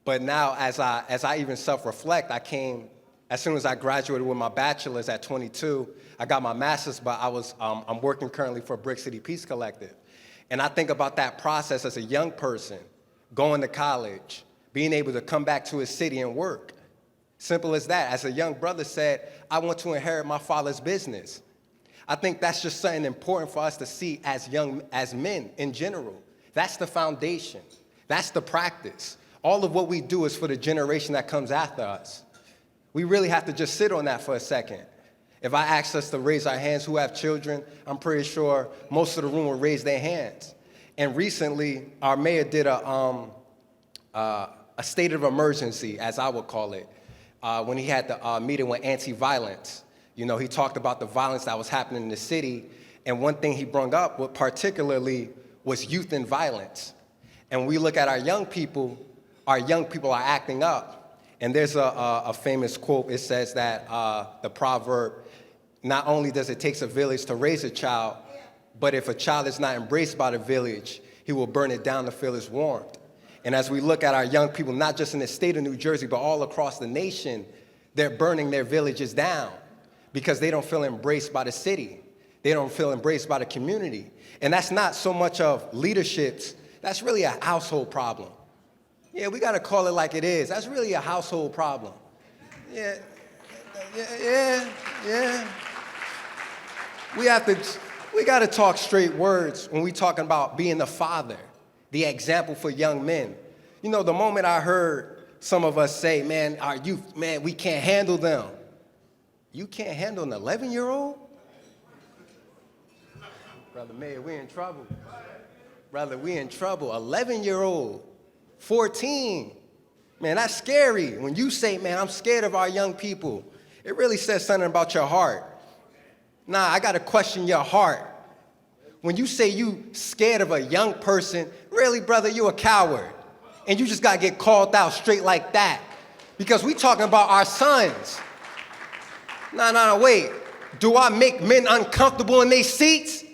But now, as I even self-reflect, as soon as I graduated with my bachelor's at 22, I got my master's, but I'm working currently for Brick City Peace Collective. And I think about that process as a young person, going to college, being able to come back to his city and work. Simple as that. As a young brother said, I want to inherit my father's business. I think that's just something important for us to see as men in general. That's the foundation. That's the practice. All of what we do is for the generation that comes after us. We really have to just sit on that for a second. If I asked us to raise our hands who have children, I'm pretty sure most of the room will raise their hands. And recently, our mayor did a state of emergency, as I would call it, when he had the meeting with anti-violence. You know, he talked about the violence that was happening in the city, and one thing he brought up particularly was youth and violence. And when we look at our young people, our young people are acting up. And there's a famous quote. It says that the proverb, not only does it take a village to raise a child, but if a child is not embraced by the village, he will burn it down to feel his warmth. And as we look at our young people, not just in the state of New Jersey, but all across the nation, they're burning their villages down because they don't feel embraced by the city. They don't feel embraced by the community. And that's not so much of leaderships, that's really a household problem. Yeah, we gotta call it like it is. That's really a household problem. Yeah. We gotta talk straight words when we talking about being the father, the example for young men. You know, the moment I heard some of us say, man, our youth, man, we can't handle them. You can't handle an 11-year-old? Brother Mayor, we in trouble. Brother, we in trouble. 11-year-old, 14. Man, that's scary. When you say, man, I'm scared of our young people, it really says something about your heart. Nah, I gotta question your heart. When you say you scared of a young person, really, brother, you a coward. And you just gotta get called out straight like that. Because we talking about our sons. No, wait. Do I make men uncomfortable in their seats?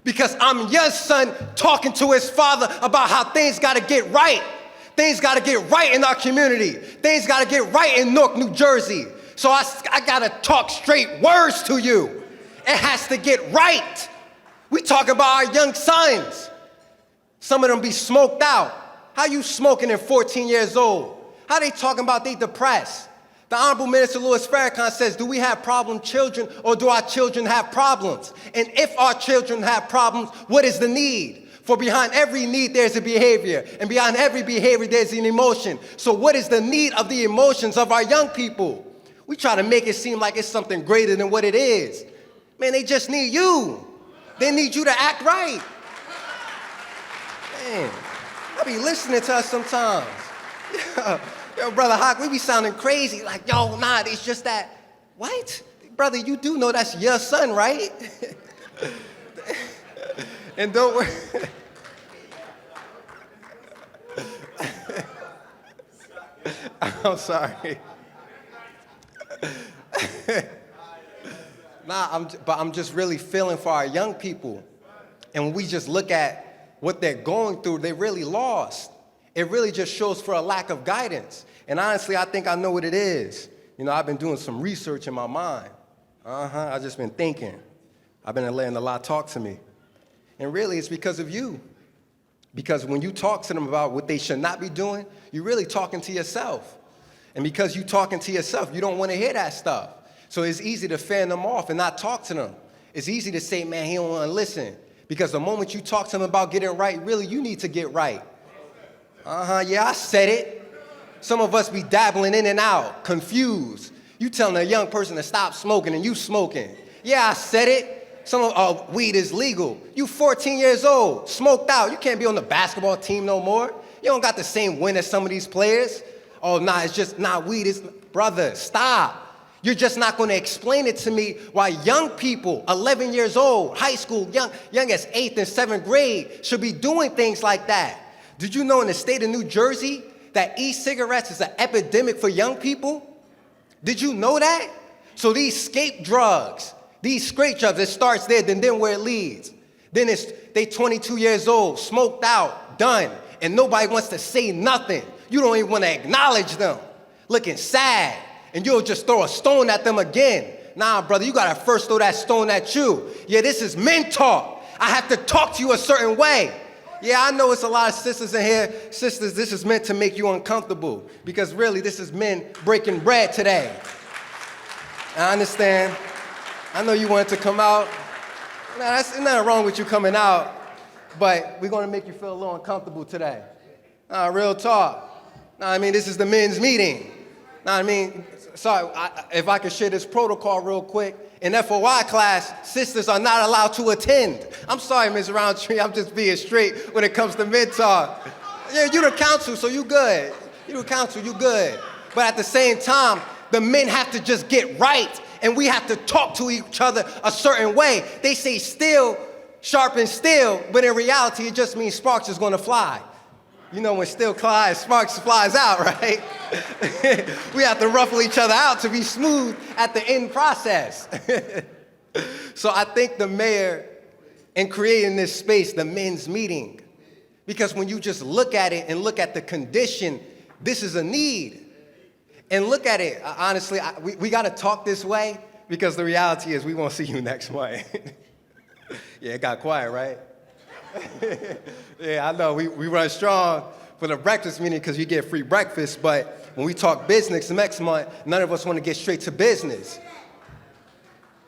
Because I'm your son talking to his father about how things gotta get right. Things gotta get right in our community. Things gotta get right in Newark, New Jersey. So I gotta talk straight words to you. It has to get right. We talking about our young sons. Some of them be smoked out. How you smoking at 14 years old? How they talking about they depressed? The Honorable Minister Louis Farrakhan says, do we have problem children or do our children have problems? And if our children have problems, what is the need? For behind every need, there's a behavior. And behind every behavior, there's an emotion. So what is the need of the emotions of our young people? We try to make it seem like it's something greater than what it is. Man, they just need you. They need you to act right. Man, I be listening to us sometimes. Yo, Brother Hawk, we be sounding crazy. Like, yo, nah, it's just that. What? Brother, you do know that's your son, right? And don't worry. I'm sorry. But I'm just really feeling for our young people. And when we just look at what they're going through, they're really lost. It really just shows for a lack of guidance. And honestly, I think I know what it is. You know, I've been doing some research in my mind. I've just been thinking. I've been letting a lot talk to me. And really, it's because of you. Because when you talk to them about what they should not be doing, you're really talking to yourself. And because you're talking to yourself, you don't want to hear that stuff. So it's easy to fan them off and not talk to them. It's easy to say, man, he don't want to listen. Because the moment you talk to them about getting right, really, you need to get right. Yeah, I said it. Some of us be dabbling in and out, confused. You telling a young person to stop smoking and you smoking. Yeah, I said it. Weed is legal. You 14 years old, smoked out. You can't be on the basketball team no more. You don't got the same win as some of these players. Oh, nah, it's just not weed. Brother, stop. You're just not going to explain it to me why young people, 11 years old, high school, young as 8th and 7th grade, should be doing things like that. Did you know in the state of New Jersey that e-cigarettes is an epidemic for young people? Did you know that? So these escape drugs, these straight drugs, it starts there, then where it leads. Then they 22 years old, smoked out, done, and nobody wants to say nothing. You don't even want to acknowledge them, looking sad, and you'll just throw a stone at them again. Nah, brother, you gotta first throw that stone at you. Yeah, this is men talk. I have to talk to you a certain way. Yeah, I know it's a lot of sisters in here. Sisters, this is meant to make you uncomfortable because really this is men breaking bread today. I understand. I know you wanted to come out. There's nothing wrong with you coming out, but we're going to make you feel a little uncomfortable today. Real talk. I mean, this is the men's meeting. Sorry, if I could share this protocol real quick. In FOI class, sisters are not allowed to attend. I'm sorry, Ms. Roundtree, I'm just being straight when it comes to mid talk. Yeah, you're the council, so you good. You're the council, you good. But at the same time, the men have to just get right, and we have to talk to each other a certain way. They say steel sharpens steel, but in reality, it just means sparks is gonna fly. You know, when steel flies, sparks flies out, right? We have to ruffle each other out to be smooth at the end process. So I thank the mayor in creating this space, the men's meeting, because when you just look at it and look at the condition, this is a need. And look at it, honestly, we got to talk this way because the reality is we won't see you next month. Yeah, it got quiet, right? Yeah, I know, we run strong for the breakfast meeting because you get free breakfast, but when we talk business next month, none of us want to get straight to business.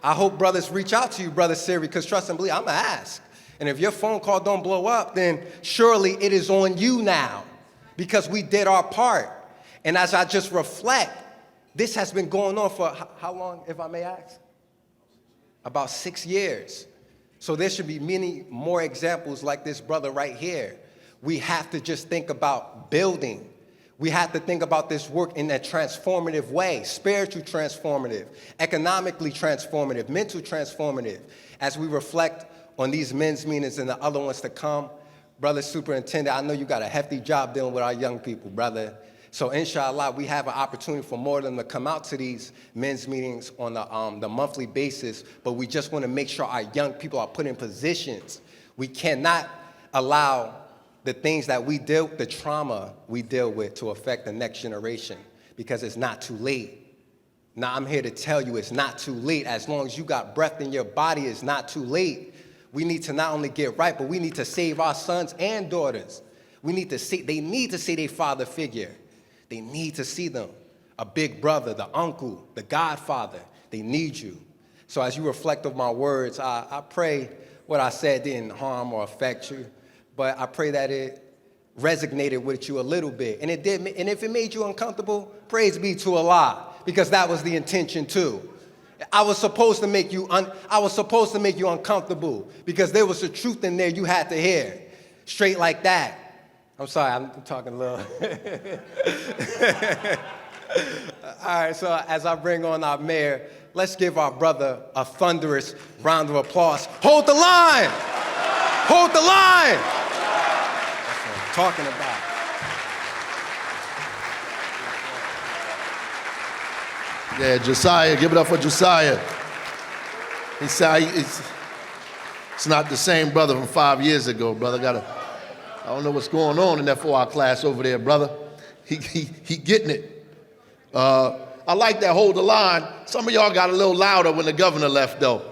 I hope brothers reach out to you, Brother Siri, because trust and believe, I'm going to ask. And if your phone call don't blow up, then surely it is on you now because we did our part. And as I just reflect, this has been going on for how long, if I may ask? About 6 years. So there should be many more examples like this brother right here. We have to just think about building. We have to think about this work in a transformative way, spiritual transformative, economically transformative, mental transformative. As we reflect on these men's meetings and the other ones to come, Brother Superintendent, I know you got a hefty job dealing with our young people, brother. So inshallah, we have an opportunity for more of them to come out to these men's meetings on the monthly basis, but we just want to make sure our young people are put in positions. We cannot allow the things that we deal, the trauma we deal with to affect the next generation because it's not too late. Now I'm here to tell you it's not too late. As long as you got breath in your body, it's not too late. We need to not only get right, but we need to save our sons and daughters. They need to see their father figure. They need to see them. A big brother, the uncle, the godfather. They need you. So as you reflect on my words, I pray what I said didn't harm or affect you. But I pray that it resonated with you a little bit. And it did. And if it made you uncomfortable, praise be to Allah, because that was the intention too. I was supposed to make you uncomfortable because there was a truth in there you had to hear. Straight like that. I'm sorry, I'm talking a little. All right, so as I bring on our mayor, let's give our brother a thunderous round of applause. Hold the line! Hold the line! That's what I'm talking about. Yeah, Josiah, give it up for Josiah. It's not the same brother from 5 years ago, brother. I don't know what's going on in that 4-hour class over there, brother. He getting it. I like that hold the line. Some of y'all got a little louder when the governor left, though.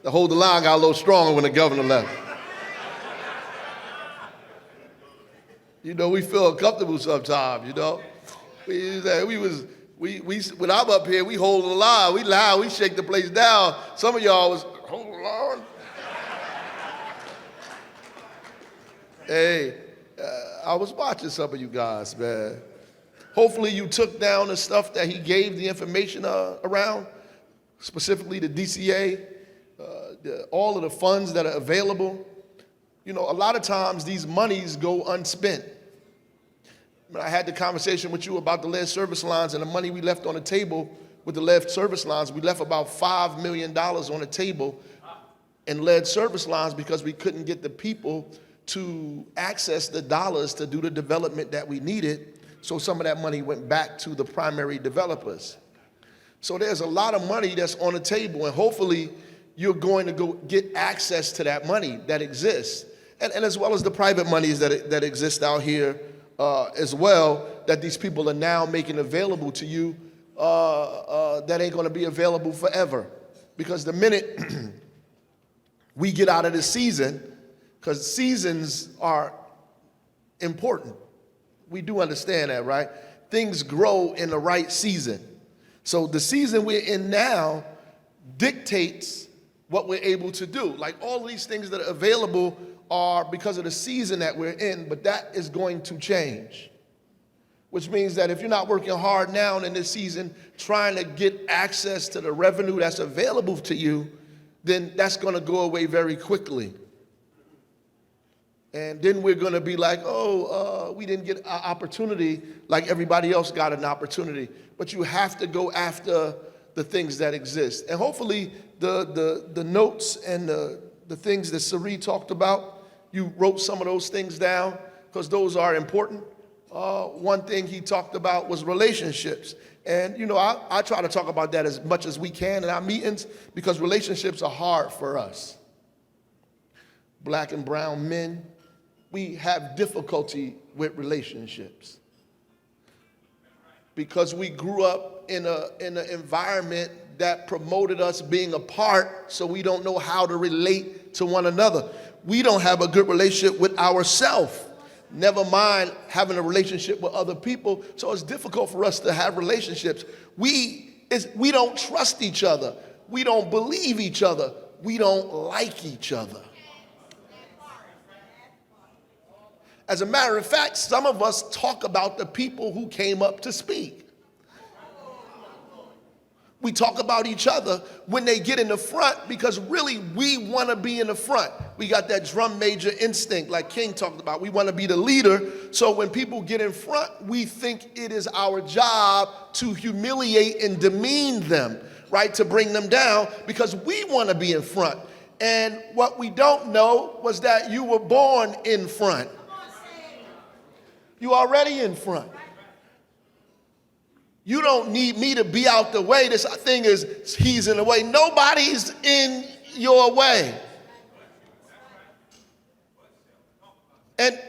The hold the line got a little stronger when the governor left. You know, we feel uncomfortable sometimes, you know. When I'm up here, we hold the line, we loud, we shake the place down. Some of y'all was, hold the line. Hey, I was watching some of you guys, man. Hopefully you took down the stuff that he gave the information around, specifically the DCA, all of the funds that are available. You know, a lot of times these monies go unspent. I had the conversation with you about the lead service lines and the money we left on the table with the lead service lines. We left about $5 million on the table in lead service lines because we couldn't get the people to access the dollars to do the development that we needed. So some of that money went back to the primary developers. So there's a lot of money that's on the table, and hopefully you're going to go get access to that money that exists. And as well as the private monies that exist out here as well, that these people are now making available to you, that ain't gonna be available forever. Because the minute we get out of this season, because seasons are important. We do understand that, right? Things grow in the right season. So the season we're in now dictates what we're able to do. Like all of these things that are available are because of the season that we're in, but that is going to change. Which means that if you're not working hard now in this season, trying to get access to the revenue that's available to you, then that's gonna go away very quickly. And then we're gonna be like, we didn't get an opportunity like everybody else got an opportunity. But you have to go after the things that exist. And hopefully the notes and the things that Sari talked about. You wrote some of those things down because those are important. One thing he talked about was relationships. And, you know, I try to talk about that as much as we can in our meetings because relationships are hard for us. Black and brown men, we have difficulty with relationships because we grew up in an environment that promoted us being apart, so we don't know how to relate to one another. We don't have a good relationship with ourselves, never mind having a relationship with other people, so it's difficult for us to have relationships. We don't trust each other. We don't believe each other. We don't like each other. As a matter of fact, some of us talk about the people who came up to speak. We talk about each other when they get in the front because really we want to be in the front. We got that drum major instinct like King talked about. We want to be the leader. So when people get in front, we think it is our job to humiliate and demean them, right? To bring them down because we want to be in front. And what we don't know was that you were born in front. You already in front. You don't need me to be out the way. This thing is, he's in the way. Nobody's in your way. And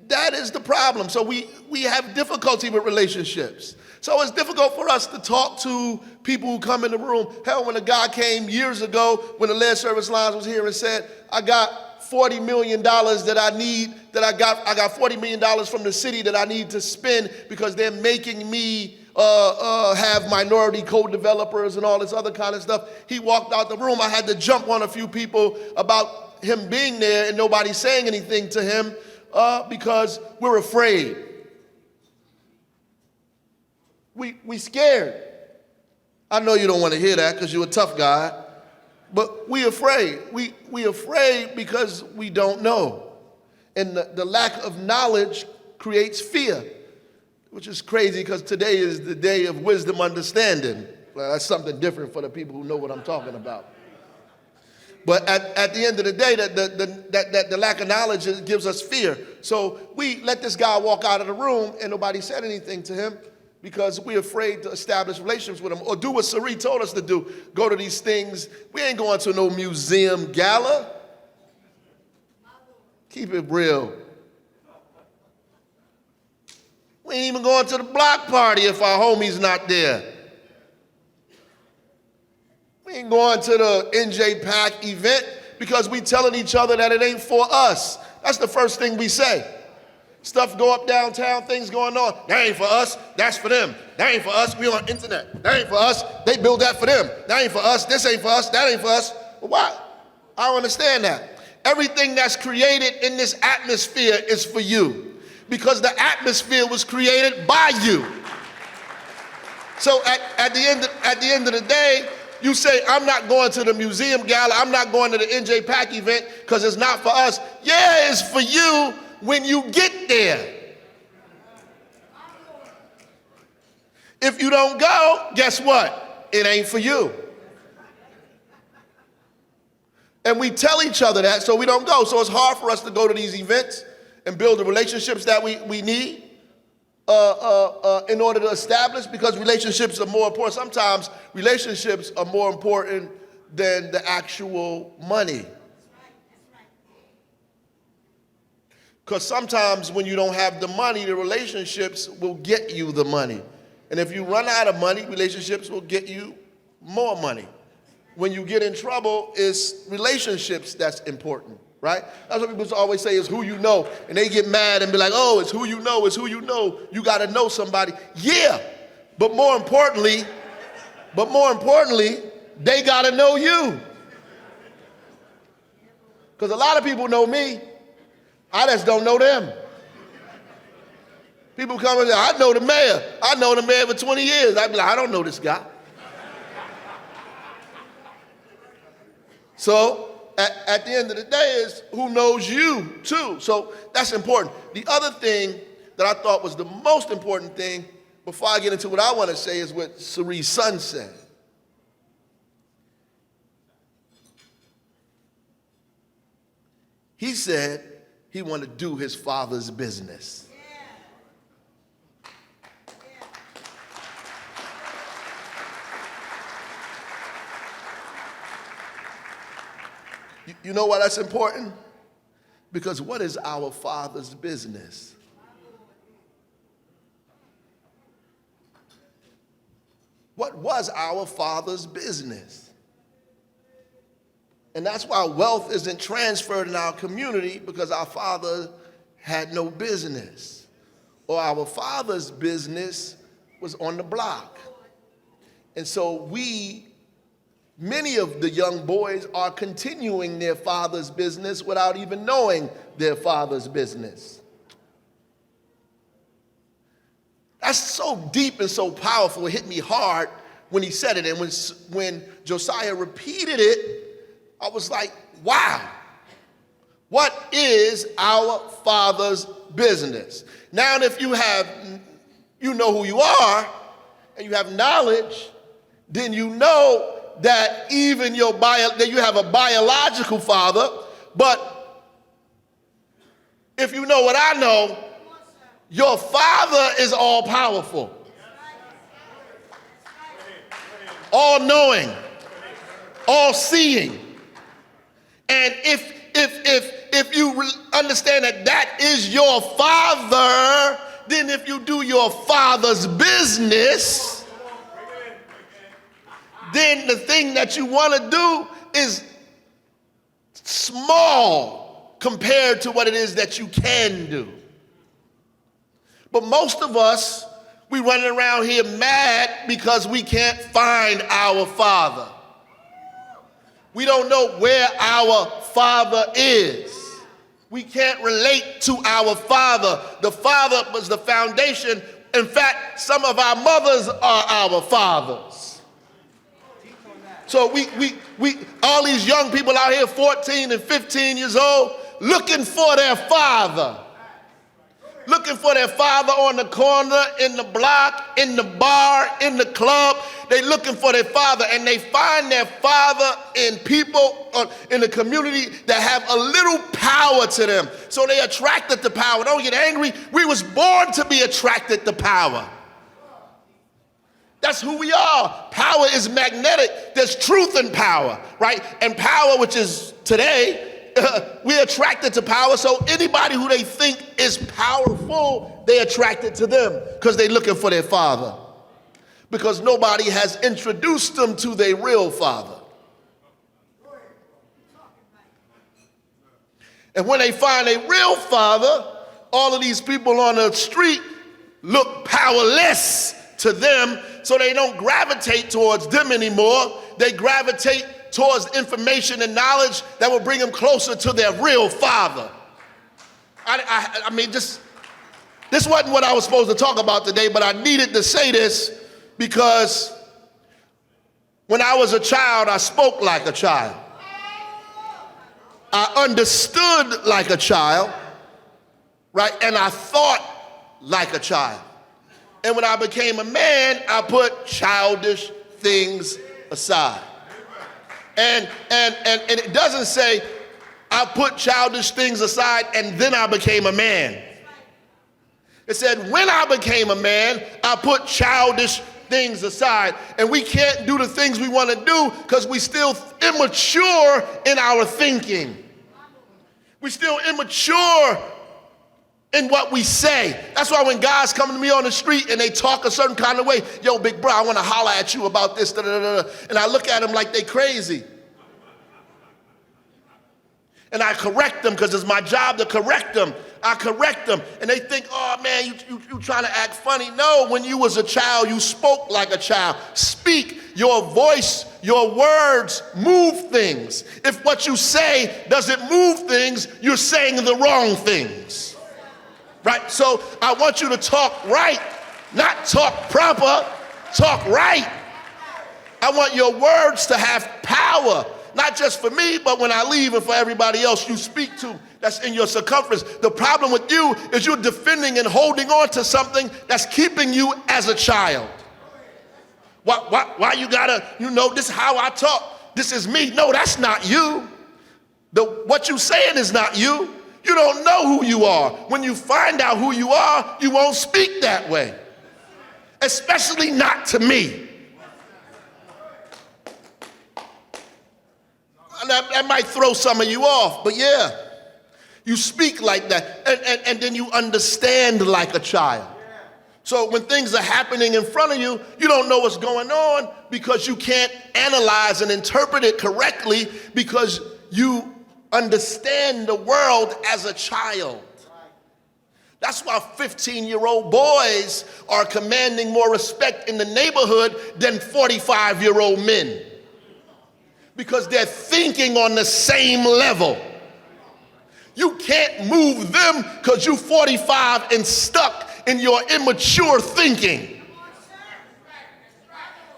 that is the problem. So we have difficulty with relationships. So it's difficult for us to talk to people who come in the room. Hell, when a guy came years ago, when the lead service lines was here and said, I got $40 million that I need, I got $40 million from the city that I need to spend because they're making me have minority code developers and all this other kind of stuff. He walked out the room. I had to jump on a few people about him being there and nobody saying anything to him because we're afraid. We scared. I know you don't want to hear that because you're a tough guy. But we afraid. We afraid because we don't know. And the lack of knowledge creates fear, which is crazy because today is the day of wisdom understanding. Well, that's something different for the people who know what I'm talking about. But at the end of the day, the lack of knowledge gives us fear. So we let this guy walk out of the room and nobody said anything to him because we're afraid to establish relationships with him or do what Sari told us to do, go to these things. We ain't going to no museum gala. Keep it real. We ain't even going to the block party if our homie's not there. We ain't going to the NJ Pack event because we telling each other that it ain't for us. That's the first thing we say. Stuff go up downtown, things going on. That ain't for us, that's for them. That ain't for us, we on internet. That ain't for us, they build that for them. That ain't for us, this ain't for us, that ain't for us. Well, why? I don't understand that. Everything that's created in this atmosphere is for you because the atmosphere was created by you. So at the end of the day, you say, I'm not going to the museum gala, I'm not going to the NJ Pack event because it's not for us. Yeah, it's for you when you get there. If you don't go, guess what? It ain't for you. And we tell each other that so we don't go. So it's hard for us to go to these events and build the relationships that we need in order to establish because relationships are more important. Sometimes relationships are more important than the actual money. Because sometimes when you don't have the money, the relationships will get you the money. And if you run out of money, relationships will get you more money. When you get in trouble, it's relationships that's important, right? That's what people always say is who you know. And they get mad and be like, oh, it's who you know, it's who you know. You got to know somebody. Yeah, but more importantly, they got to know you. Because a lot of people know me. I just don't know them. People come and say, I know the mayor. I know the mayor for 20 years. I'd be like, I don't know this guy. So at the end of the day is who knows you too. So that's important. The other thing that I thought was the most important thing before I get into what I want to say is what Sari's son said. He said he wanted to do his Father's business. You know why that's important? Because what is our Father's business? What was our Father's business? And that's why wealth isn't transferred in our community, because our Father had no business. Or our Father's business was on the block. And so many of the young boys are continuing their father's business without even knowing their father's business. That's so deep and so powerful. It hit me hard when he said it. And when Josiah repeated it, I was like, wow, what is our Father's business? Now, if you know who you are and you have knowledge, then you know that even that you have a biological father. But if you know what I know, your Father is all powerful, all knowing, all seeing. And if you understand that is your Father, then if you do your Father's business, then the thing that you want to do is small compared to what it is that you can do. But most of us, we running around here mad because we can't find our Father. We don't know where our Father is. We can't relate to our Father. The Father was the foundation. In fact, some of our mothers are our fathers. So we all these young people out here, 14 and 15 years old, looking for their father. Looking for their father on the corner, in the block, in the bar, in the club. They looking for their father, and they find their father in people in the community that have a little power to them. So they attracted to power. Don't get angry. We was born to be attracted to power. That's who we are. Power is magnetic. There's truth in power, right? And power, which is today, we're attracted to power. So anybody who they think is powerful, they're attracted to them because they're looking for their father. Because nobody has introduced them to their real father. And when they find a real father, all of these people on the street look powerless to them, so they don't gravitate towards them anymore. They gravitate towards information and knowledge that will bring them closer to their real father. I mean, this wasn't what I was supposed to talk about today, but I needed to say this because when I was a child, I spoke like a child. I understood like a child, right? And I thought like a child. And when I became a man, I put childish things aside. And it doesn't say I put childish things aside and then I became a man. It said when I became a man, I put childish things aside. And we can't do the things we want to do because we still immature in our thinking. We're still immature in what we say. That's why when guys come to me on the street and they talk a certain kind of way, yo, big bro, I want to holler at you about this, da, da, da, da. And I look at them like they crazy. And I correct them because it's my job to correct them. I correct them. And they think, oh man, you trying to act funny. No, when you was a child, you spoke like a child. Speak. Your voice, your words move things. If what you say doesn't move things, you're saying the wrong things. Right? So I want you to talk right, not talk proper, talk right. I want your words to have power, not just for me, but when I leave and for everybody else you speak to that's in your circumference. The problem with you is you're defending and holding on to something that's keeping you as a child. Why you gotta, this is how I talk. This is me. No, that's not you. What you saying is not you. You don't know who you are. When you find out who you are, you won't speak that way. Especially not to me. And that might throw some of you off, but yeah, you speak like that, and then you understand like a child. So when things are happening in front of you, you don't know what's going on because you can't analyze and interpret it correctly because you understand the world as a child. That's why 15-year-old boys are commanding more respect in the neighborhood than 45-year-old men. Because they're thinking on the same level. You can't move them because you're 45 and stuck in your immature thinking.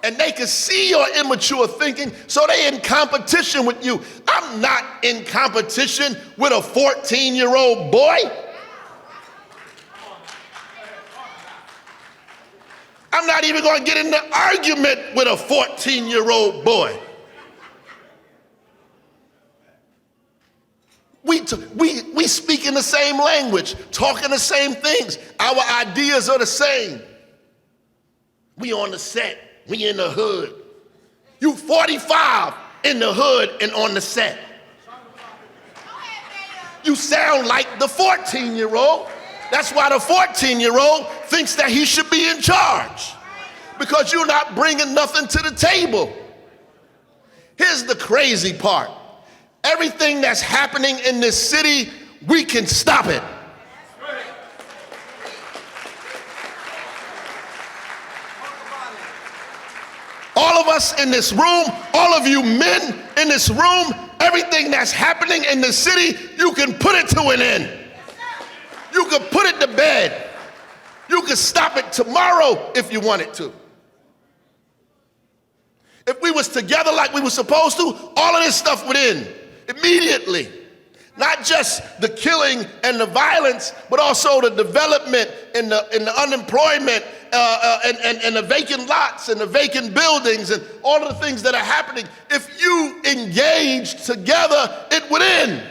And they can see your immature thinking, so they're in competition with you. I'm not in competition with a 14-year-old boy. I'm not even going to get in the argument with a 14-year-old boy. We speak in the same language, talking the same things. Our ideas are the same. We on the set, we in the hood. You 45 in the hood and on the set. You sound like the 14-year-old. That's why the 14-year-old thinks that he should be in charge, because you're not bringing nothing to the table. Here's the crazy part. Everything that's happening in this city, we can stop it. All of us in this room, all of you men in this room, everything that's happening in the city, you can put it to an end. You can put it to bed. You can stop it tomorrow if you wanted to. If we was together like we were supposed to, all of this stuff would end immediately. Not just the killing and the violence, but also the development and the unemployment and the vacant lots and the vacant buildings and all of the things that are happening. If you engage together, it would end.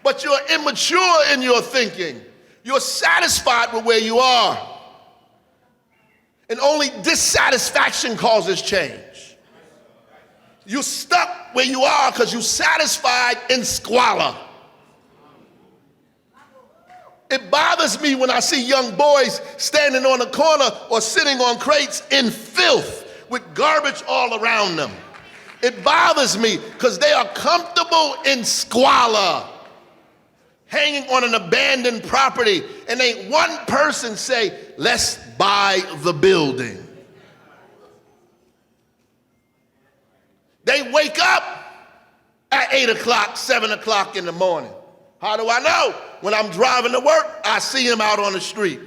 But you're immature in your thinking. You're satisfied with where you are. And only dissatisfaction causes change. You're stuck where you are because you're satisfied in squalor. It bothers me when I see young boys standing on a corner or sitting on crates in filth with garbage all around them. It bothers me because they are comfortable in squalor, hanging on an abandoned property, and ain't one person say, let's buy the building. They wake up at 8 o'clock, 7 o'clock in the morning. How do I know? When I'm driving to work, I see them out on the street.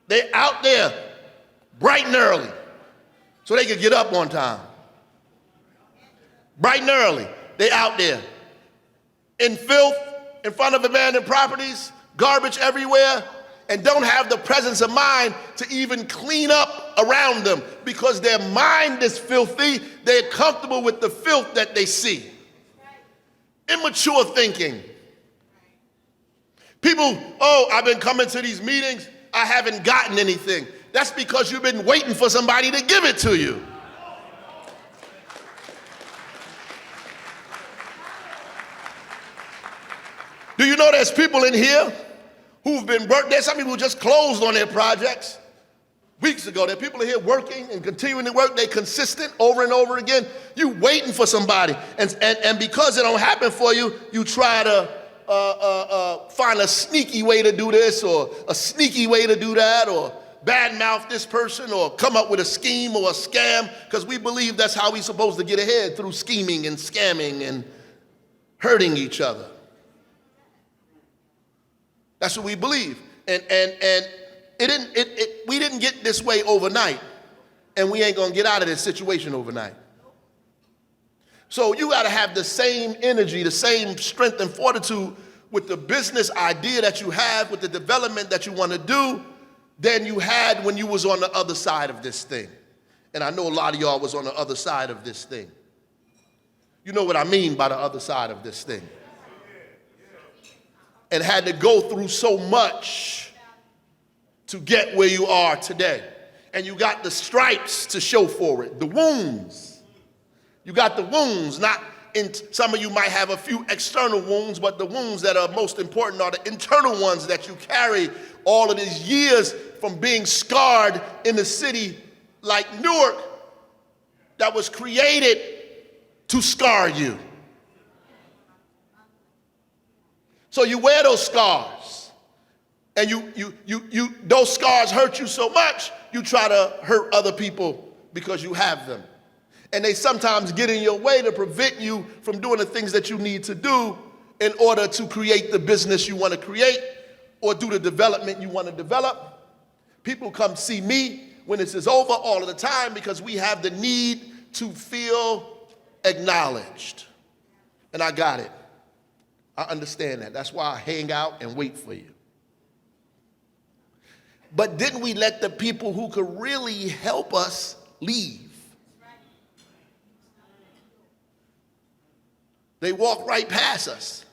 They're out there bright and early so they could get up on time. Bright and early, they out there in filth, in front of abandoned properties, garbage everywhere, and don't have the presence of mind to even clean up around them because their mind is filthy. They're comfortable with the filth that they see. Immature thinking. People, oh, I've been coming to these meetings, I haven't gotten anything. That's because you've been waiting for somebody to give it to you. Do you know there's people in here who've been working? There's some people who just closed on their projects weeks ago. There are people in here working and continuing to work. They're consistent over and over again. You waiting for somebody. And because it don't happen for you, you try to find a sneaky way to do this or a sneaky way to do that or badmouth this person or come up with a scheme or a scam because we believe that's how we're supposed to get ahead, through scheming and scamming and hurting each other. That's what we believe. And we didn't get this way overnight, and we ain't gonna get out of this situation overnight. So you gotta have the same energy, the same strength and fortitude with the business idea that you have, with the development that you wanna do, than you had when you was on the other side of this thing. And I know a lot of y'all was on the other side of this thing. You know what I mean by the other side of this thing. And had to go through so much to get where you are today. And you got the stripes to show for it, the wounds. You got the wounds, not in, some of you might have a few external wounds, but the wounds that are most important are the internal ones that you carry all of these years from being scarred in a city like Newark that was created to scar you. So you wear those scars, and those scars hurt you so much, you try to hurt other people because you have them. And they sometimes get in your way to prevent you from doing the things that you need to do in order to create the business you want to create or do the development you want to develop. People come see me when this is over all of the time because we have the need to feel acknowledged. And I got it. I understand that. That's why I hang out and wait for you. But didn't we let the people who could really help us leave? They walk right past us.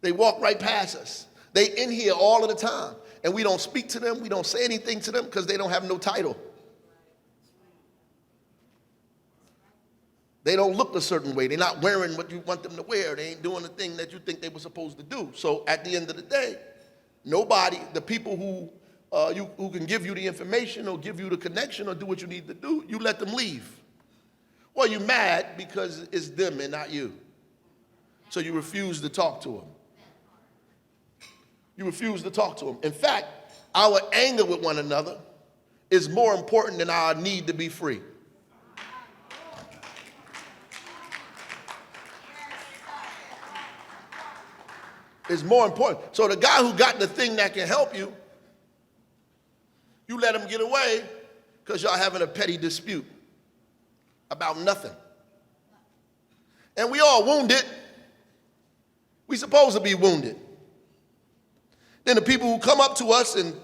They walk right past us. They in here all of the time. And we don't speak to them. We don't say anything to them because they don't have no title. They don't look a certain way. They're not wearing what you want them to wear. They ain't doing the thing that you think they were supposed to do. So at the end of the day, nobody, the people who can give you the information or give you the connection or do what you need to do, you let them leave. Well, you're mad because it's them and not you. So you refuse to talk to them. You refuse to talk to them. In fact, our anger with one another is more important than our need to be free. It's more important. So the guy who got the thing that can help you, you let him get away because y'all having a petty dispute about nothing. And we all wounded. We supposed to be wounded. Then the people who come up to us and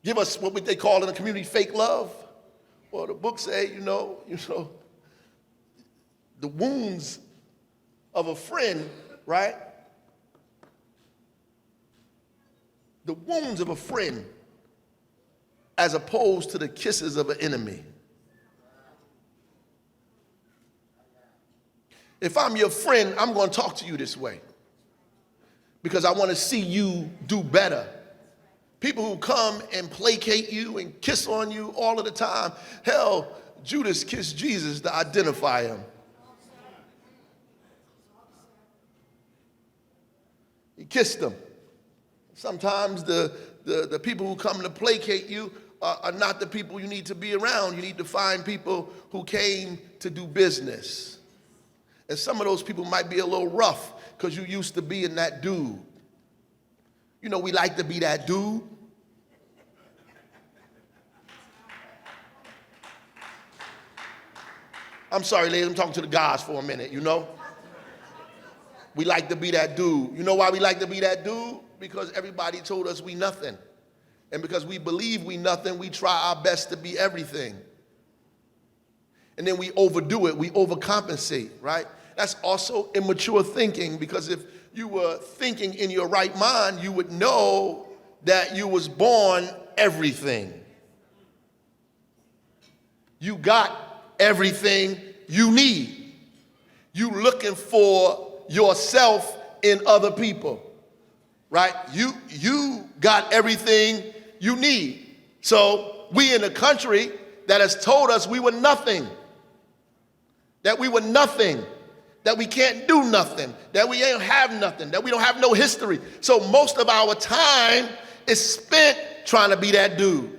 give us what they call in the community fake love, or the book say, you know, the wounds of a friend, right? The wounds of a friend as opposed to the kisses of an enemy. If I'm your friend, I'm going to talk to you this way because I want to see you do better. People who come and placate you and kiss on you all of the time. Hell, Judas kissed Jesus to identify him. He kissed him. Sometimes the people who come to placate you are not the people you need to be around. You need to find people who came to do business. And some of those people might be a little rough because you used to being that dude. You know, we like to be that dude. I'm sorry, ladies, I'm talking to the guys for a minute, you know? We like to be that dude. You know why we like to be that dude? Because everybody told us we nothing. And because we believe we nothing, we try our best to be everything. And then we overdo it, we overcompensate, right? That's also immature thinking, because if you were thinking in your right mind, you would know that you was born everything. You got everything you need. You looking for yourself in other people, right? You got everything you need. So we in a country that has told us we were nothing, that we were nothing, that we can't do nothing, that we ain't have nothing, that we don't have no history. So most of our time is spent trying to be that dude.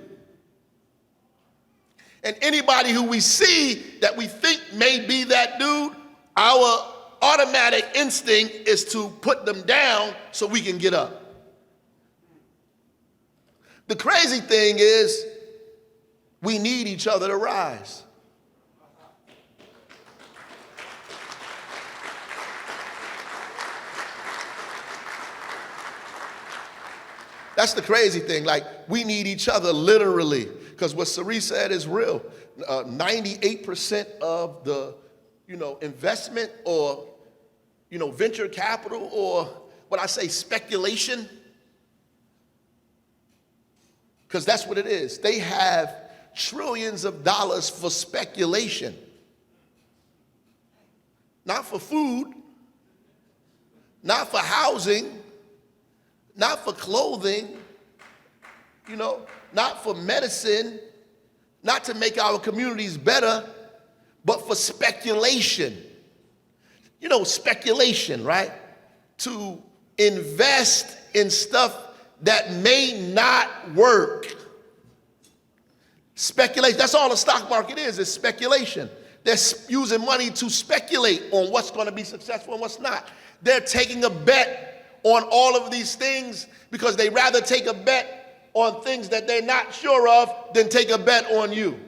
And anybody who we see that we think may be that dude, our automatic instinct is to put them down so we can get up. The crazy thing is we need each other to rise. That's the crazy thing. Like, we need each other literally. because what Cerise said is real. 98% of the, investment or, venture capital or what I say speculation, because that's what it is. They have trillions of dollars for speculation. Not for food, not for housing, not for clothing, not for medicine, not to make our communities better, but for speculation. Speculation, right? To invest in stuff that may not work. Speculation, that's all the stock market is speculation. They're using money to speculate on what's going to be successful and what's not. They're taking a bet on all of these things because they rather take a bet on things that they're not sure of than take a bet on you.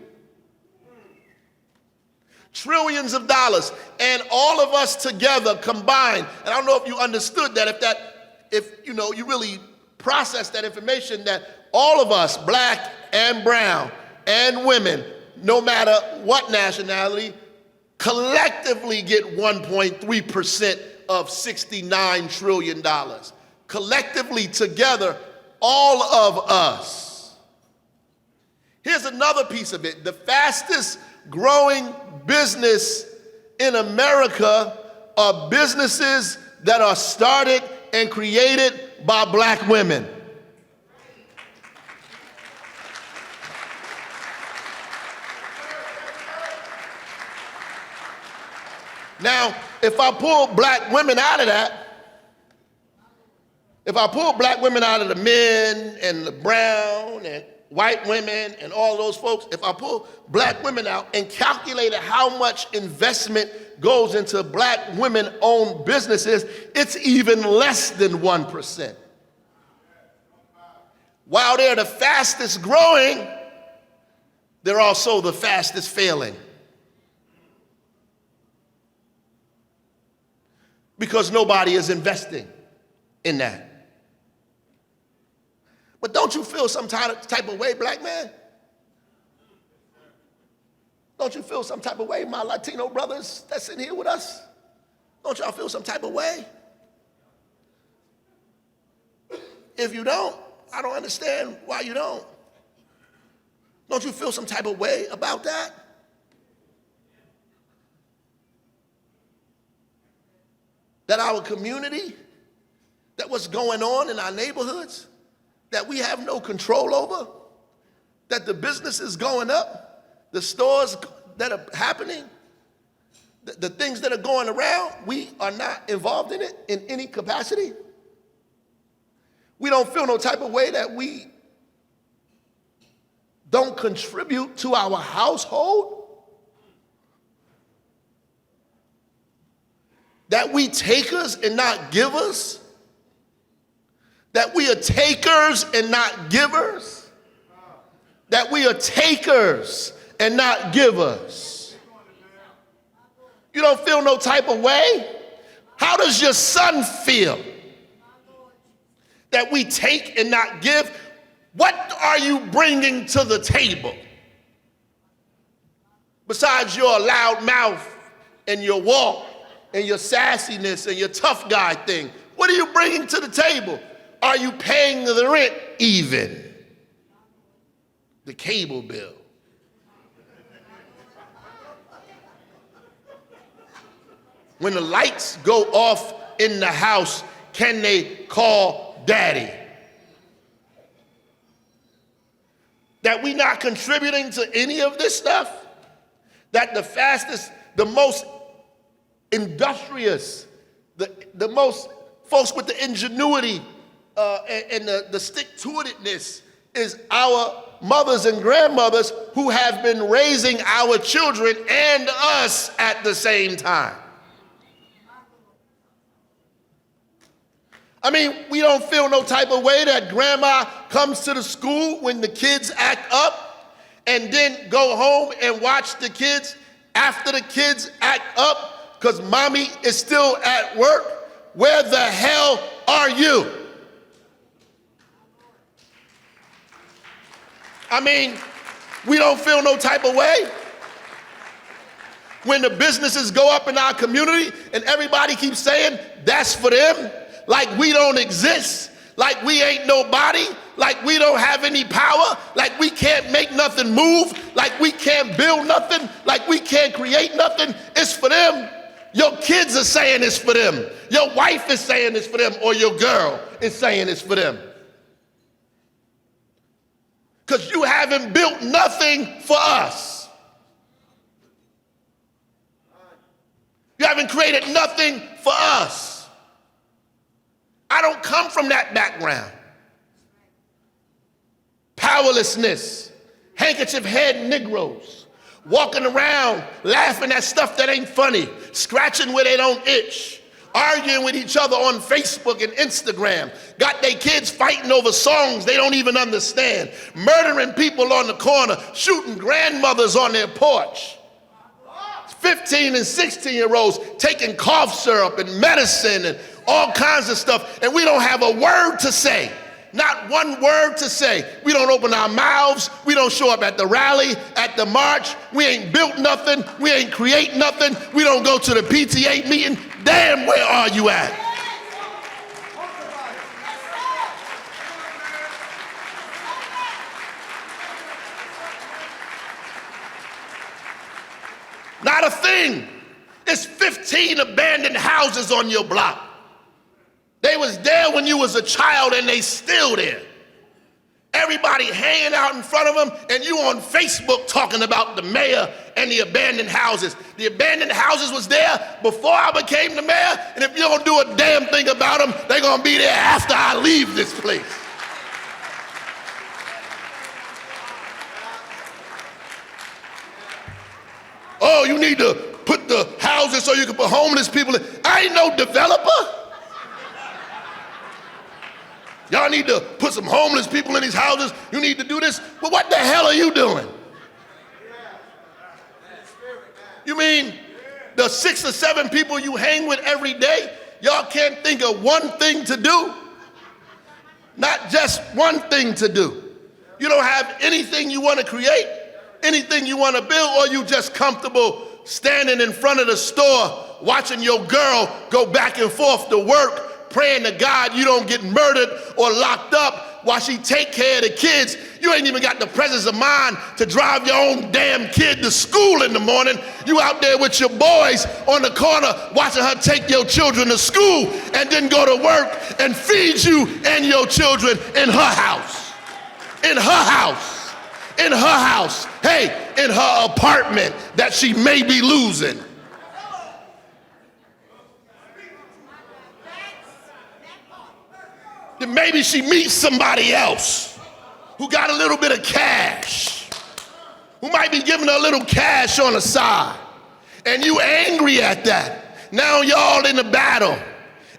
Trillions of dollars, and all of us together combined. And I don't know if you understood that, if you really process that information, that all of us, black and brown and women, no matter what nationality, collectively get 1.3% of $69 trillion. Collectively together, all of us. Here's another piece of it. The fastest growing business in America are businesses that are started and created by black women. Now, if I pull black women out of that, if I pull black women out of the men and the brown and white women and all those folks, if I pull black women out and calculate how much investment goes into black women-owned businesses, it's even less than 1%. While they're the fastest growing, they're also the fastest failing. Because nobody is investing in that. But don't you feel some type of way, black man? Don't you feel some type of way, my Latino brothers that's in here with us? Don't y'all feel some type of way? If you don't, I don't understand why you don't. Don't you feel some type of way about that? That our community, that what's going on in our neighborhoods, that we have no control over, that the business is going up, the stores that are happening, the things that are going around, we are not involved in it in any capacity. We don't feel no type of way that we don't contribute to our household, that we takers and not givers, that we are takers and not givers, that we are takers and not givers. You don't feel no type of way? How does your son feel? That we take and not give? What are you bringing to the table? Besides your loud mouth and your walk and your sassiness and your tough guy thing, what are you bringing to the table? Are you paying the rent even? The cable bill. When the lights go off in the house, can they call daddy? That we not contributing to any of this stuff? That the fastest, the most industrious, the most folks with the ingenuity and the stick-to-itness is our mothers and grandmothers who have been raising our children and us at the same time. I mean, we don't feel no type of way that grandma comes to the school when the kids act up and then go home and watch the kids after the kids act up because mommy is still at work. Where the hell are you? I mean, We don't feel no type of way. When the businesses go up in our community and everybody keeps saying that's for them, like we don't exist, like we ain't nobody, like we don't have any power, like we can't make nothing move, like we can't build nothing, like we can't create nothing, it's for them. Your kids are saying it's for them. Your wife is saying it's for them, or your girl is saying it's for them. Because you haven't built nothing for us. You haven't created nothing for us. I don't come from that background. Powerlessness, handkerchief head Negroes, walking around laughing at stuff that ain't funny, scratching where they don't itch, arguing with each other on Facebook and Instagram, got their kids fighting over songs they don't even understand, murdering people on the corner, shooting grandmothers on their porch. 15 and 16-year-olds taking cough syrup and medicine and all kinds of stuff, and we don't have a word to say. Not one word to say. We don't open our mouths. We don't show up at the rally, at the march. We ain't built nothing. We ain't create nothing. We don't go to the PTA meeting. Damn, where are you at? Not a thing. It's 15 abandoned houses on your block. They was there when you was a child and they still there. Everybody hanging out in front of them, and you on Facebook talking about the mayor and the abandoned houses. The abandoned houses was there before I became the mayor, and if you don't do a damn thing about them, they're gonna be there after I leave this place. Oh, you need to put the houses so you can put homeless people in. I ain't no developer. Y'all need to put some homeless people in these houses. You need to do this. Well, what the hell are you doing? You mean the 6 or 7 people you hang with every day, y'all can't think of one thing to do? Not just one thing to do. You don't have anything you want to create, anything you want to build, or you just comfortable standing in front of the store watching your girl go back and forth to work, praying to God you don't get murdered or locked up while she take care of the kids. You ain't even got the presence of mind to drive your own damn kid to school in the morning. You out there with your boys on the corner watching her take your children to school and then go to work and feed you and your children in her house. In her house. In her house. Hey, in her apartment that she may be losing. Then maybe she meets somebody else who got a little bit of cash, who might be giving her a little cash on the side, and you angry at that. Now y'all in the battle,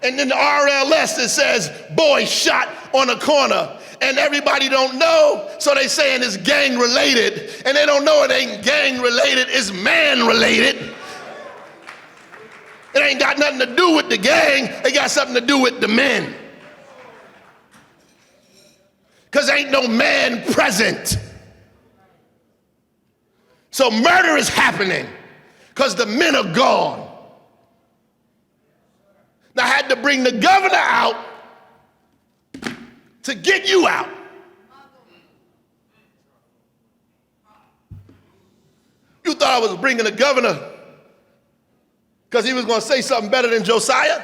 and then the RLS that says boy shot on a corner, and everybody don't know, so they saying it's gang related, and they don't know it ain't gang related, it's man related. It ain't got nothing to do with the gang, it got something to do with the men. Because ain't no man present. So murder is happening because the men are gone. Now I had to bring the governor out to get you out. You thought I was bringing the governor because he was going to say something better than Josiah?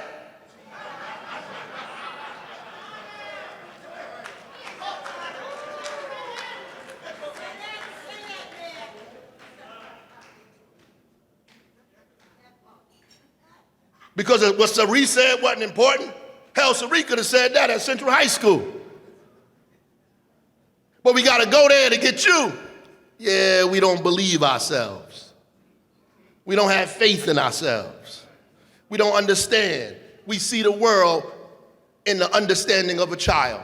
Because what Sari said wasn't important. Hell, Sari could have said that at Central High School. But we got to go there to get you. Yeah, we don't believe ourselves. We don't have faith in ourselves. We don't understand. We see the world in the understanding of a child.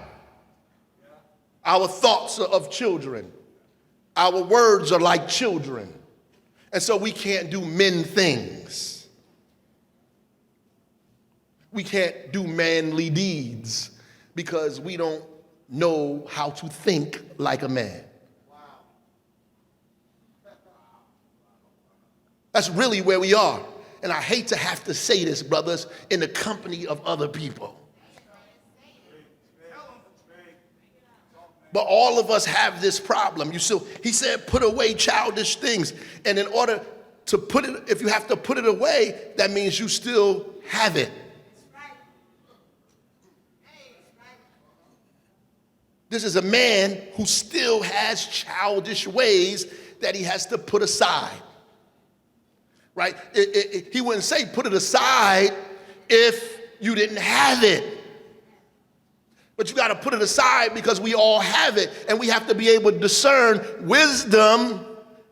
Our thoughts are of children. Our words are like children. And so we can't do men things. We can't do manly deeds because we don't know how to think like a man. That's really where we are. And I hate to have to say this, brothers, in the company of other people. But all of us have this problem. He said, put away childish things. And in order to put it, if you have to put it away, that means you still have it. This is a man who still has childish ways that he has to put aside. Right? He wouldn't say put it aside if you didn't have it. But you got to put it aside because we all have it, and we have to be able to discern. Wisdom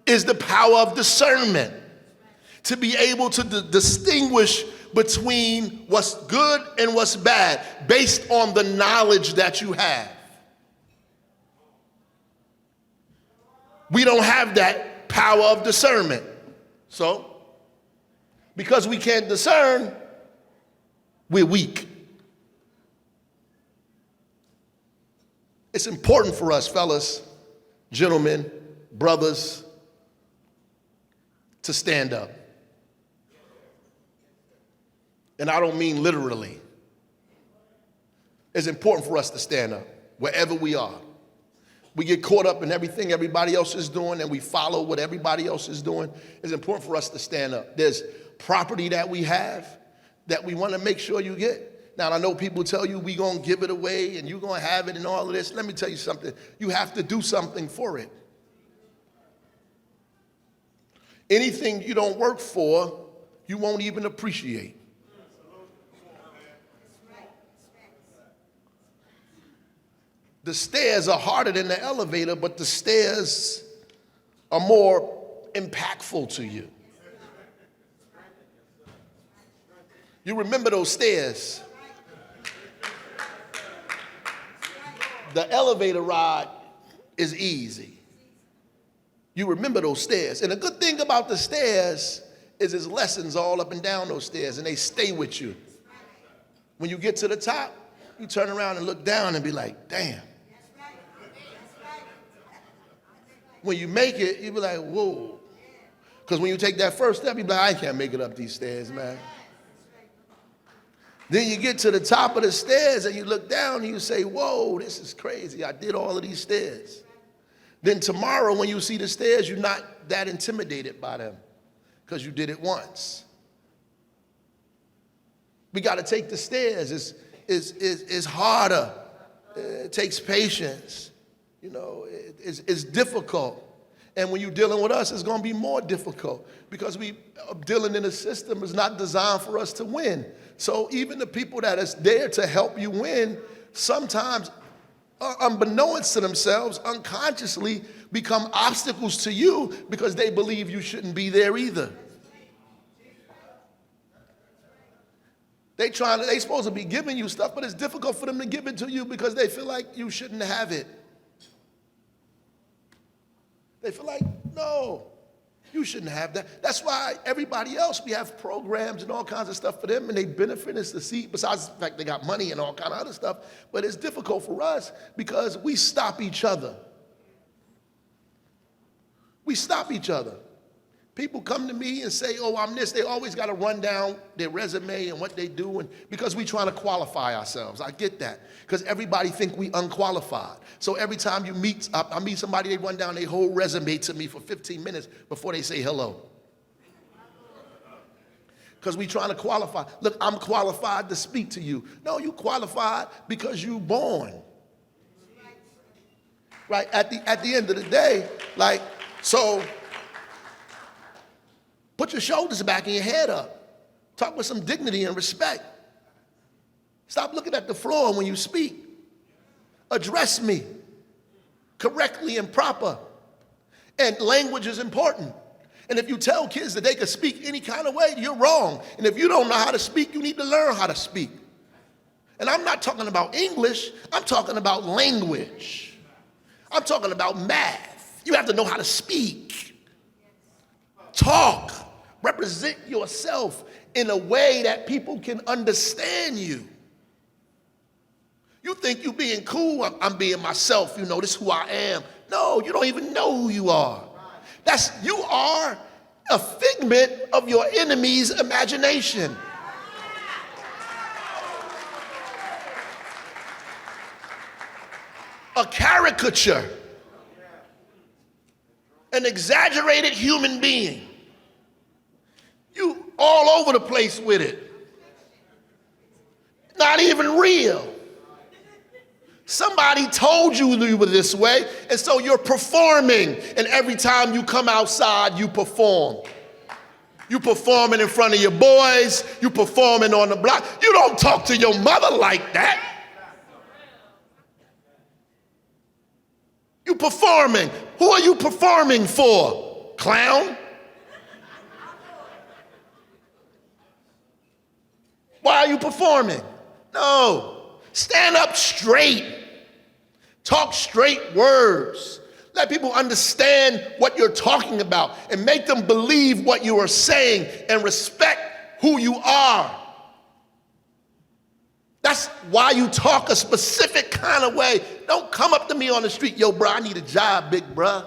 is the power of discernment. To be able to distinguish between what's good and what's bad based on the knowledge that you have. We don't have that power of discernment. So, because we can't discern, we're weak. It's important for us, fellas, gentlemen, brothers, to stand up. And I don't mean literally. It's important for us to stand up wherever we are. We get caught up in everything everybody else is doing, and we follow what everybody else is doing. It's important for us to stand up. There's property that we have that we want to make sure you get. Now, I know people tell you we're going to give it away and you're going to have it and all of this. Let me tell you something. You have to do something for it. Anything you don't work for, you won't even appreciate. The stairs are harder than the elevator, but the stairs are more impactful to you. You remember those stairs. The elevator ride is easy. You remember those stairs. And the good thing about the stairs is there's lessons all up and down those stairs, and they stay with you. When you get to the top, you turn around and look down and be like, damn. When you make it, you be like, whoa. Because when you take that first step, you be like, I can't make it up these stairs, man. Then you get to the top of the stairs and you look down and you say, whoa, this is crazy. I did all of these stairs. Then tomorrow when you see the stairs, you're not that intimidated by them because you did it once. We got to take the stairs. It's harder. It takes patience. You know, it's difficult. And when you're dealing with us, it's going to be more difficult because we are dealing in a system that's not designed for us to win. So even the people that is there to help you win, sometimes, unbeknownst to themselves, unconsciously become obstacles to you because they believe you shouldn't be there either. They supposed to be giving you stuff, but it's difficult for them to give it to you because they feel like you shouldn't have it. They feel like, no, you shouldn't have that. That's why everybody else, we have programs and all kinds of stuff for them, and they benefit us to see, besides the fact they got money and all kind of other stuff, but it's difficult for us because we stop each other. We stop each other. People come to me and say, oh, I'm this. They always got to run down their resume and what they do, and because we're trying to qualify ourselves. I get that, because everybody think we unqualified. So every time you meet, I meet somebody, they run down their whole resume to me for 15 minutes before they say hello. Because we're trying to qualify. Look, I'm qualified to speak to you. No, you qualified because you born. Right? At the end of the day, like, so put your shoulders back and your head up. Talk with some dignity and respect. Stop looking at the floor when you speak. Address me correctly and proper. And language is important. And if you tell kids that they can speak any kind of way, you're wrong. And if you don't know how to speak, you need to learn how to speak. And I'm not talking about English. I'm talking about language. I'm talking about math. You have to know how to speak. Talk. Represent yourself in a way that people can understand you. You think you being cool, I'm being myself, you know, this is who I am. No, you don't even know who you are. You are a figment of your enemy's imagination. A caricature, an exaggerated human being. You all over the place with it. Not even real. Somebody told you you were this way, and so you're performing. And every time you come outside, you perform. You performing in front of your boys, you performing on the block. You don't talk to your mother like that. You performing. Who are you performing for? Clown? Why are you performing? No. Stand up straight. Talk straight words. Let people understand what you're talking about and make them believe what you are saying and respect who you are. That's why you talk a specific kind of way. Don't come up to me on the street, yo, bro, I need a job, big bruh.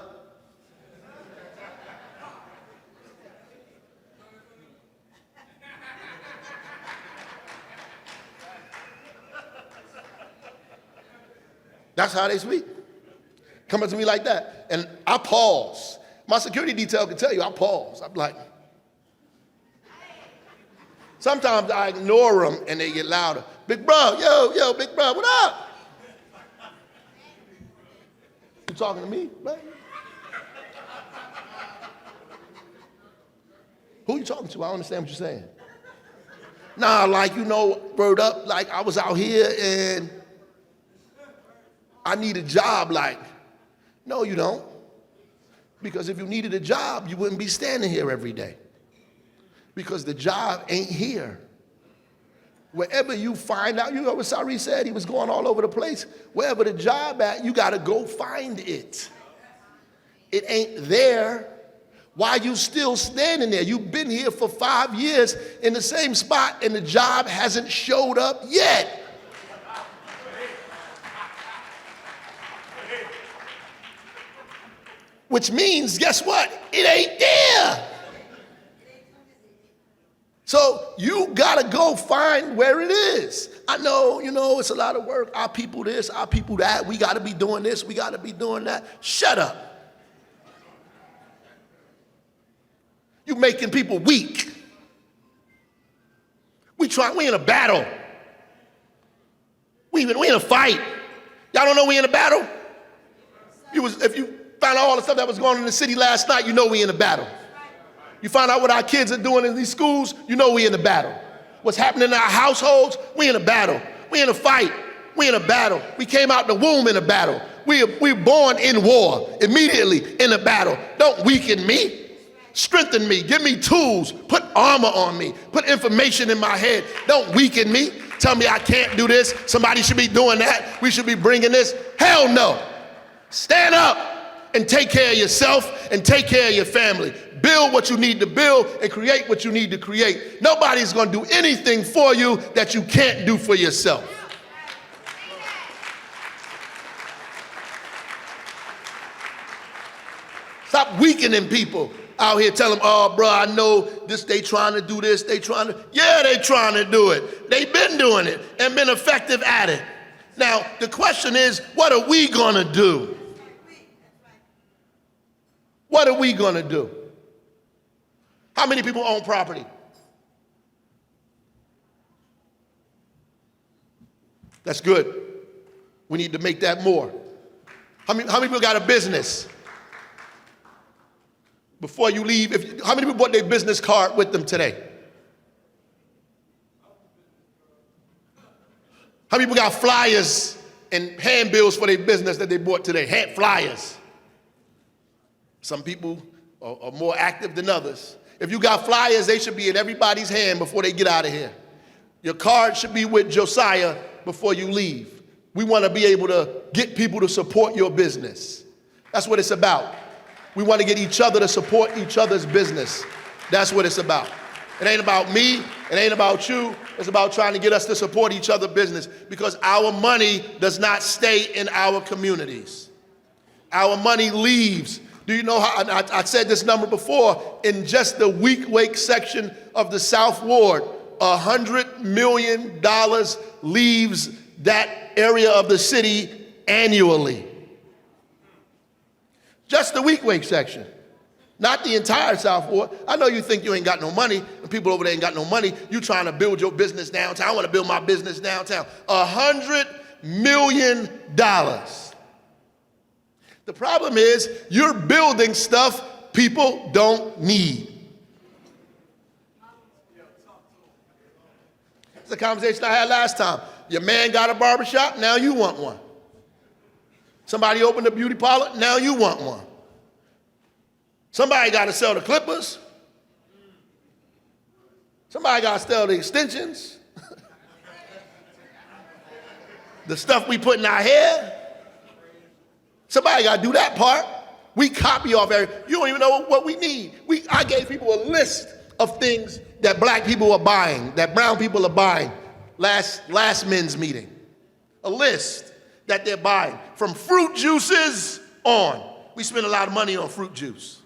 That's how they speak. Come up to me like that. And I pause. My security detail can tell you I pause. I'm like, sometimes I ignore them and they get louder. Big bro, yo, big bro, what up? You talking to me, right? Who you talking to? I don't understand what you're saying. Nah, like, word up, like I was out here and I need a job, like, no, you don't. Because if you needed a job, you wouldn't be standing here every day. Because the job ain't here. Wherever you find out, you know what Sari said? He was going all over the place. Wherever the job at, you got to go find it. It ain't there. Why you still standing there? You've been here for 5 years in the same spot and the job hasn't showed up yet. Which means, guess what? It ain't there. So you gotta go find where it is. I know, it's a lot of work. Our people this, our people that. We gotta be doing this, we gotta be doing that. Shut up. You making people weak. We in a battle. We in a fight. Y'all don't know we in a battle? If you found out all the stuff that was going on in the city last night, we in a battle. You find out what our kids are doing in these schools, we in a battle. What's happening in our households, we in a battle. We in a fight, we in a battle. We came out the womb in a battle. We're born in war, immediately in a battle. Don't weaken me, strengthen me, give me tools, put armor on me, put information in my head. Don't weaken me, tell me I can't do this, somebody should be doing that, we should be bringing this. Hell no. Stand up and take care of yourself and take care of your family. Build what you need to build and create what you need to create. Nobody's going to do anything for you that you can't do for yourself. Stop weakening people out here. Tell them, oh, bro, I know this, they trying to do this, they trying to do it. They've been doing it and been effective at it. Now, the question is, what are we going to do? What are we going to do? How many people own property? That's good. We need to make that more. How many people got a business? Before you leave, how many people brought their business card with them today? How many people got flyers and handbills for their business that they bought today? Hand flyers. Some people are more active than others. If you got flyers, they should be in everybody's hand before they get out of here. Your card should be with Josiah before you leave. We want to be able to get people to support your business. That's what it's about. We want to get each other to support each other's business. That's what it's about. It ain't about me. It ain't about you. It's about trying to get us to support each other's business because our money does not stay in our communities. Our money leaves Do you know how, and I said this number before, in just the week-wake section of the South Ward, $100 million leaves that area of the city annually. Just the week-wake section, not the entire South Ward. I know you think you ain't got no money, and people over there ain't got no money. You trying to build your business downtown. I want to build my business downtown. $100 million. The problem is you're building stuff people don't need. It's a conversation I had last time. Your man got a barbershop, now you want one. Somebody opened a beauty parlor, now you want one. Somebody got to sell the clippers. Somebody got to sell the extensions. The stuff we put in our hair. Somebody got to do that part. We copy off everything. You don't even know what we need. I gave people a list of things that black people are buying, that brown people are buying last men's meeting. A list that they're buying. From fruit juices on. We spend a lot of money on fruit juice.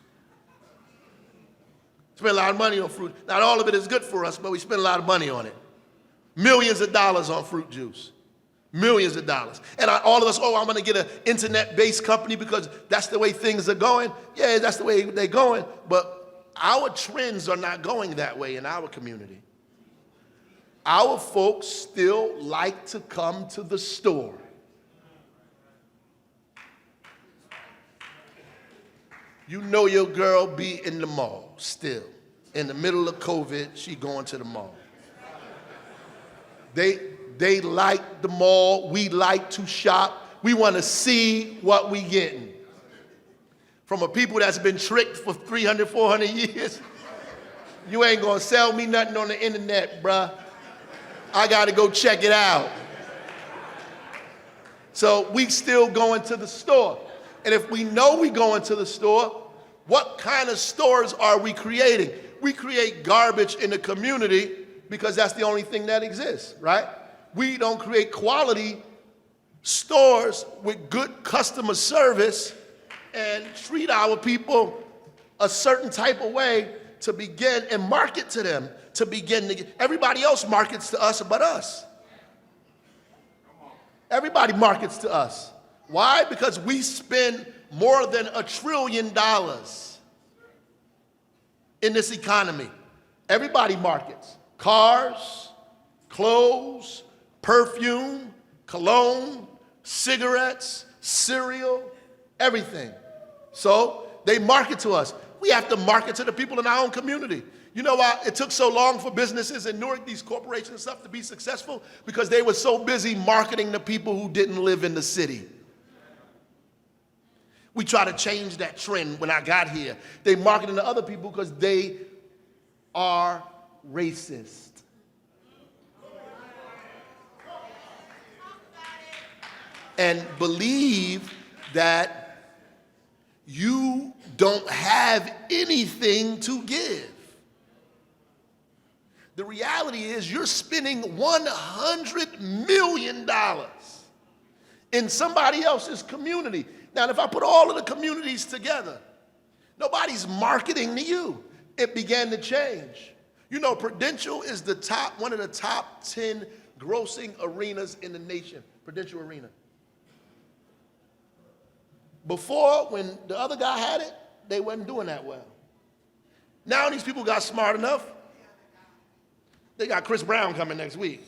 Spend a lot of money on fruit. Not all of it is good for us, but we spend a lot of money on it. Millions of dollars on fruit juice. Millions of dollars. And all of us, I'm going to get an internet-based company because that's the way things are going. Yeah, that's the way they're going. But our trends are not going that way in our community. Our folks still like to come to the store. You know your girl be in the mall still. In the middle of COVID, she going to the mall. They like the mall. We like to shop. We want to see what we getting. From a people that's been tricked for 300, 400 years, you ain't going to sell me nothing on the internet, bruh. I got to go check it out. So we still going to the store. And if we know we going to the store, what kind of stores are we creating? We create garbage in the community because that's the only thing that exists, right? We don't create quality stores with good customer service and treat our people a certain type of way to begin and market to them, to begin to get. Everybody else markets to us but us. Everybody markets to us. Why? Because we spend more than $1 trillion in this economy. Everybody markets. Cars, clothes, perfume, cologne, cigarettes, cereal, everything. So they market to us. We have to market to the people in our own community. You know why it took so long for businesses in Newark, these corporations and stuff, to be successful? Because they were so busy marketing to people who didn't live in the city. We try to change that trend when I got here. They marketing to other people because they are racist. And believe that you don't have anything to give. The reality is you're spending $100 million in somebody else's community. Now, if I put all of the communities together, nobody's marketing to you. It began to change. You know, Prudential is one of the top 10 grossing arenas in the nation, Prudential Arena. Before, when the other guy had it, they wasn't doing that well. Now these people got smart enough. They got Chris Brown coming next week.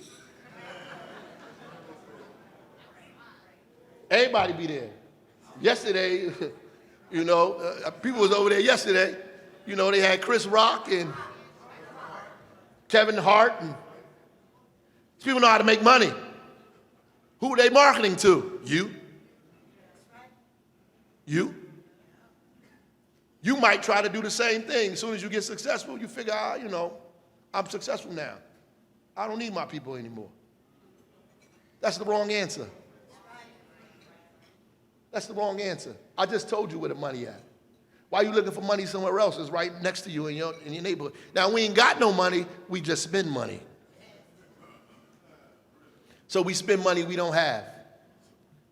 Everybody be there. Yesterday, you know, people was over there yesterday. You know, they had Chris Rock and Kevin Hart. And people know how to make money. Who are they marketing to? You. You might try to do the same thing. As soon as you get successful, you figure out, you know, I'm successful now. I don't need my people anymore. That's the wrong answer. That's the wrong answer. I just told you where the money at. Why are you looking for money somewhere else? It's right next to you in your neighborhood. Now, we ain't got no money. We just spend money. So we spend money we don't have.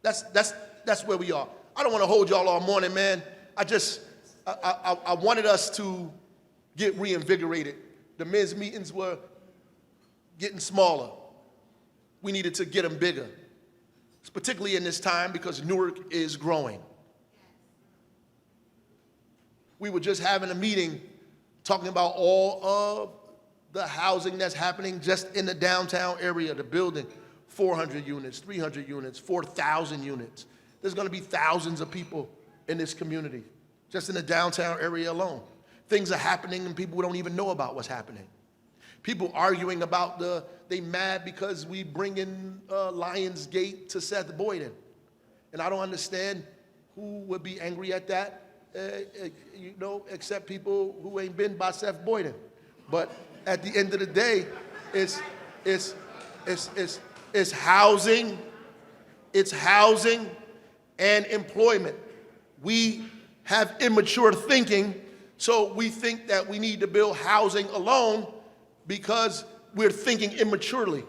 That's where we are. I don't want to hold y'all all morning, man. I wanted us to get reinvigorated. The men's meetings were getting smaller. We needed to get them bigger, particularly in this time because Newark is growing. We were just having a meeting talking about all of the housing that's happening just in the downtown area, the building, 400 units, 300 units, 4,000 units. There's gonna be thousands of people in this community, just in the downtown area alone. Things are happening and people don't even know about what's happening. People arguing about they mad because we bring in Lionsgate to Seth Boyden. And I don't understand who would be angry at that, except people who ain't been by Seth Boyden. But at the end of the day, it's housing, and employment. We have immature thinking, so we think that we need to build housing alone because we're thinking immaturely.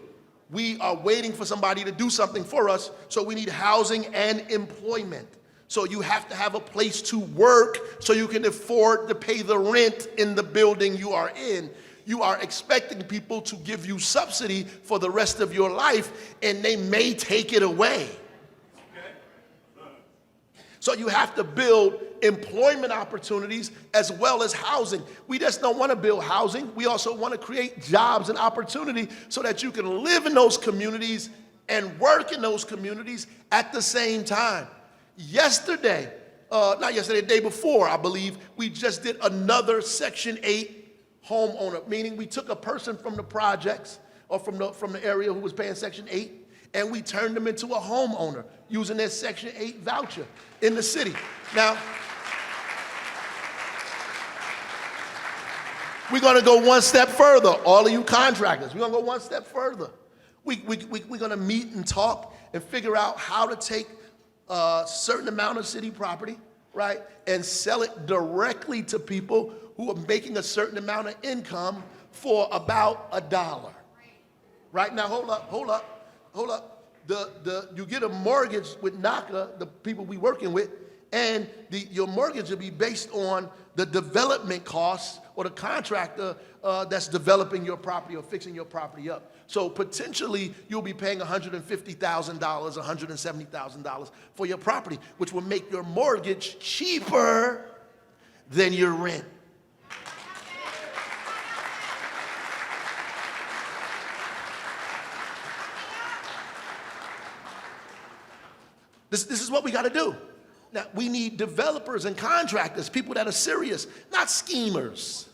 We are waiting for somebody to do something for us, so we need housing and employment. So you have to have a place to work so you can afford to pay the rent in the building you are in. You are expecting people to give you subsidy for the rest of your life, and they may take it away. So you have to build employment opportunities as well as housing. We just don't want to build housing. We also want to create jobs and opportunity so that you can live in those communities and work in those communities at the same time. Yesterday, not yesterday, the day before, I believe, we just did another Section 8 homeowner, meaning we took a person from the projects or from the area who was paying Section 8, and we turned them into a homeowner using their Section 8 voucher in the city. Now, we're gonna go one step further, all of you contractors, we're gonna go one step further. We're gonna meet and talk and figure out how to take a certain amount of city property, right, and sell it directly to people who are making a certain amount of income for about $1. Right now, hold up. You get a mortgage with NACA, the people we working with, and your mortgage will be based on the development costs or the contractor that's developing your property or fixing your property up. So potentially you'll be paying $150,000, $170,000 for your property, which will make your mortgage cheaper than your rent. This is what we got to do. Now, we need developers and contractors, people that are serious, not schemers,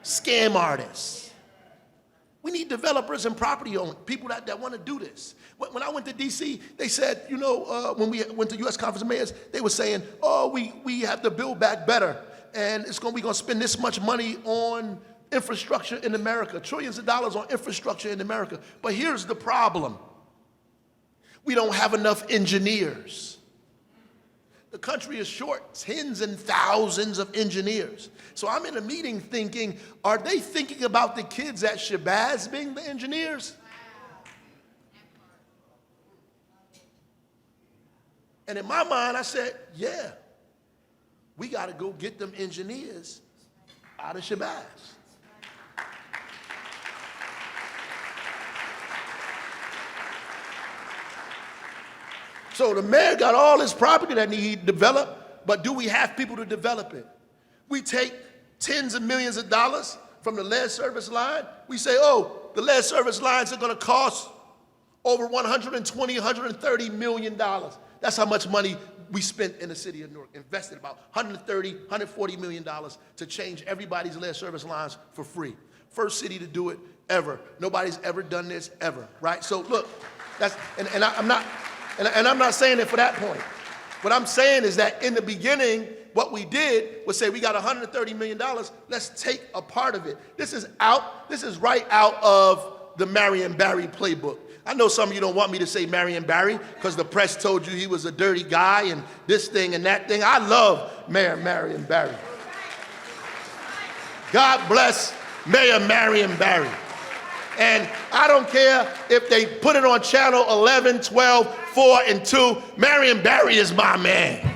scam artists. We need developers and property owners, people that want to do this. When I went to D.C., they said, when we went to U.S. Conference of Mayors, they were saying, we have to build back better, and we're going to spend this much money on infrastructure in America, trillions of dollars on infrastructure in America. But here's the problem. We don't have enough engineers. The country is short tens and thousands of engineers. So I'm in a meeting thinking, are they thinking about the kids at Shabazz being the engineers? And in my mind, I said, yeah, we got to go get them engineers out of Shabazz. So the mayor got all this property that he developed, but do we have people to develop it? We take tens of millions of dollars from the lead service line. We say, the lead service lines are going to cost over $120, $130 million. That's how much money we spent in the city of Newark, invested about $130, $140 million to change everybody's lead service lines for free. First city to do it ever. Nobody's ever done this ever, right? So look, I'm not saying it for that point. What I'm saying is that in the beginning, what we did was say we got $130 million, let's take a part of it. This is right out of the Marion Barry playbook. I know some of you don't want me to say Marion Barry because the press told you he was a dirty guy and this thing and that thing. I love Mayor Marion Barry. God bless Mayor Marion Barry. And I don't care if they put it on channel 11, 12, 4, and 2. Marion Barry is my man.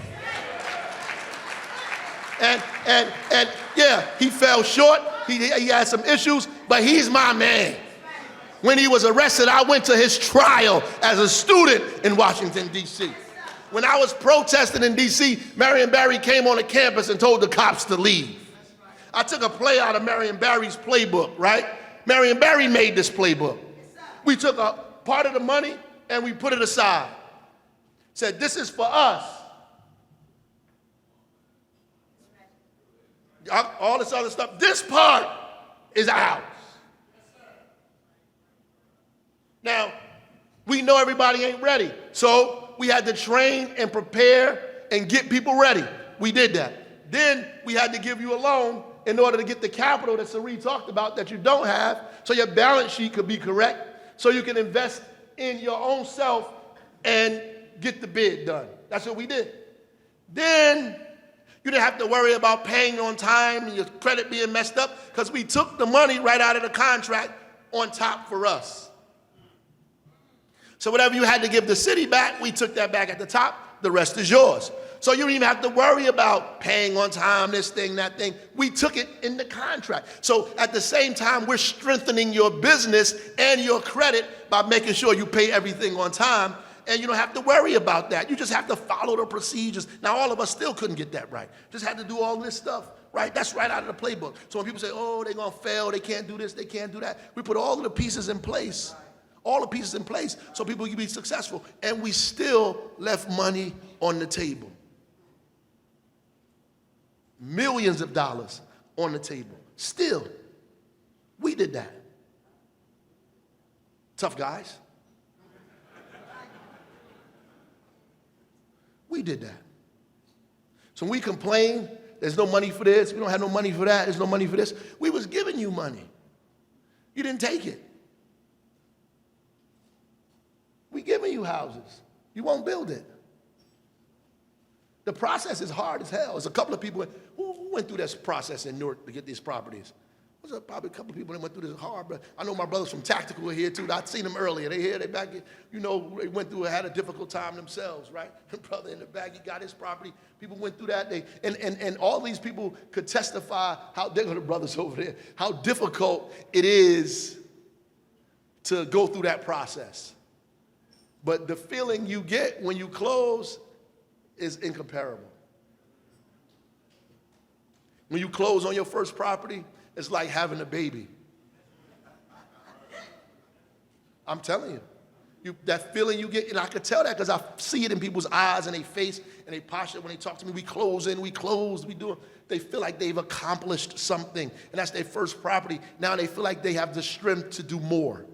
And yeah, he fell short. He had some issues, but he's my man. When he was arrested, I went to his trial as a student in Washington, D.C. When I was protesting in D.C., Marion Barry came on the campus and told the cops to leave. I took a play out of Marion Barry's playbook, right? Marion Barry made this playbook. We took a part of the money and we put it aside. Said, this is for us. All this other stuff, this part is ours. Now, we know everybody ain't ready, so we had to train and prepare and get people ready. We did that. Then we had to give you a loan in order to get the capital that Sari talked about that you don't have, so your balance sheet could be correct, so you can invest in your own self and get the bid done. That's what we did. Then you didn't have to worry about paying on time and your credit being messed up, because we took the money right out of the contract on top for us. So whatever you had to give the city back, we took that back at the top. The rest is yours. So you don't even have to worry about paying on time, this thing, that thing. We took it in the contract. So at the same time, we're strengthening your business and your credit by making sure you pay everything on time, and you don't have to worry about that. You just have to follow the procedures. Now, all of us still couldn't get that right. Just had to do all this stuff, right? That's right out of the playbook. So when people say, oh, they're going to fail, they can't do this, they can't do that, we put all of the pieces in place. All the pieces in place so people can be successful. And we still left money on the table. Millions of dollars on the table. Still, we did that. Tough guys. We did that. So when we complain, there's no money for this, we don't have no money for that, there's no money for this. We was giving you money. You didn't take it. We giving you houses. You won't build it. The process is hard as hell. There's a couple of people who went through this process in Newark to get these properties. There's probably a couple of people that went through this hard, but I know my brothers from Tactical are here too. I'd seen them earlier. They here, they back, you know, they went through, had a difficult time themselves, right? The brother in the back, he got his property. People went through that. And all these people could testify how, they're the brothers over there, how difficult it is to go through that process. But the feeling you get when you close is incomparable. When you close on your first property, it's like having a baby. I'm telling you, that feeling you get, and I could tell that because I see it in people's eyes and their face and their posture when they talk to me. We close, we do it. They feel like they've accomplished something, and that's their first property. Now they feel like they have the strength to do more.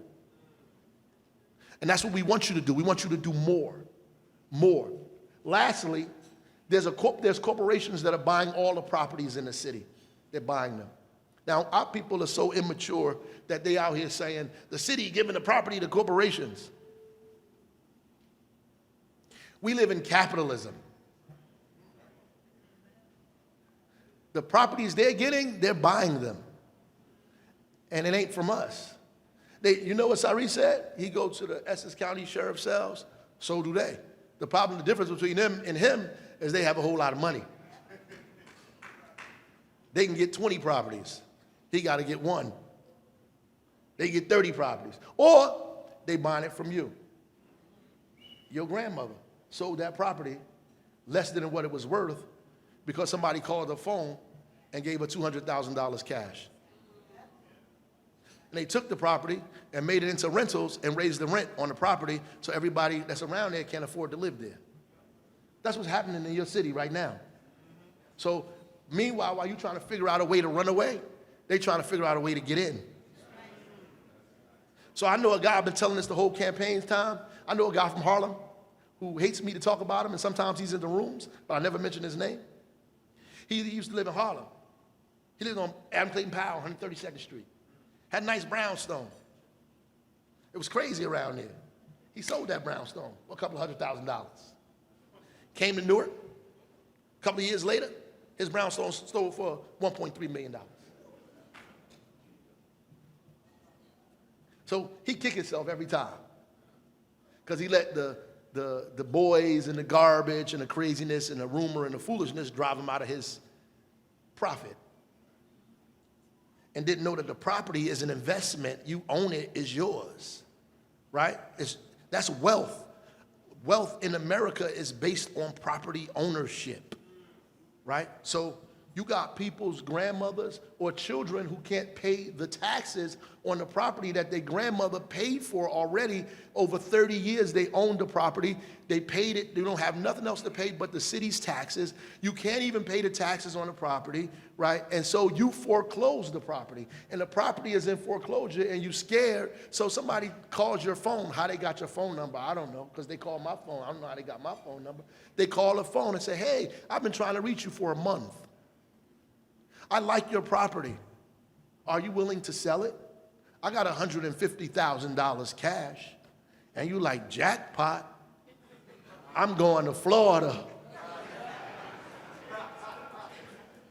And that's what we want you to do. We want you to do more. More. Lastly, there's corporations that are buying all the properties in the city. They're buying them. Now, our people are so immature that they out here saying, the city giving the property to corporations. We live in capitalism. The properties they're getting, they're buying them. And it ain't from us. You know what Sari said? He goes to the Essex County Sheriff's cells, so do they. The problem, the difference between them and him is they have a whole lot of money. They can get 20 properties. He got to get one. They get 30 properties. Or they buying it from you. Your grandmother sold that property less than what it was worth because somebody called her phone and gave her $200,000 cash. And they took the property and made it into rentals and raised the rent on the property so everybody that's around there can't afford to live there. That's what's happening in your city right now. So meanwhile, while you're trying to figure out a way to run away, they're trying to figure out a way to get in. So I know a guy, I've been telling this the whole campaign time. I know a guy from Harlem who hates me to talk about him, and sometimes he's in the rooms, but I never mention his name. He used to live in Harlem. He lived on Adam Clayton Powell, 132nd Street. Had a nice brownstone. It was crazy around there. He sold that brownstone for a couple of $100,000. Came to Newark. A couple of years later, his brownstone sold for $1.3 million. So he kicked himself every time because he let the boys and the garbage and the craziness and the rumor and the foolishness drive him out of his profit. And didn't know that the property is an investment. You own it, it's yours, right? That's wealth. Wealth in America is based on property ownership, right? So you got people's grandmothers or children who can't pay the taxes on the property that their grandmother paid for already. Over 30 years, they owned the property. They paid it. They don't have nothing else to pay but the city's taxes. You can't even pay the taxes on the property, right? And so you foreclose the property. And the property is in foreclosure, and you're scared. So somebody calls your phone. How they got your phone number, I don't know, because they called my phone. I don't know how they got my phone number. They call the phone and say, hey, I've been trying to reach you for a month. I like your property. Are you willing to sell it? I got $150,000 cash. And you like, jackpot. I'm going to Florida.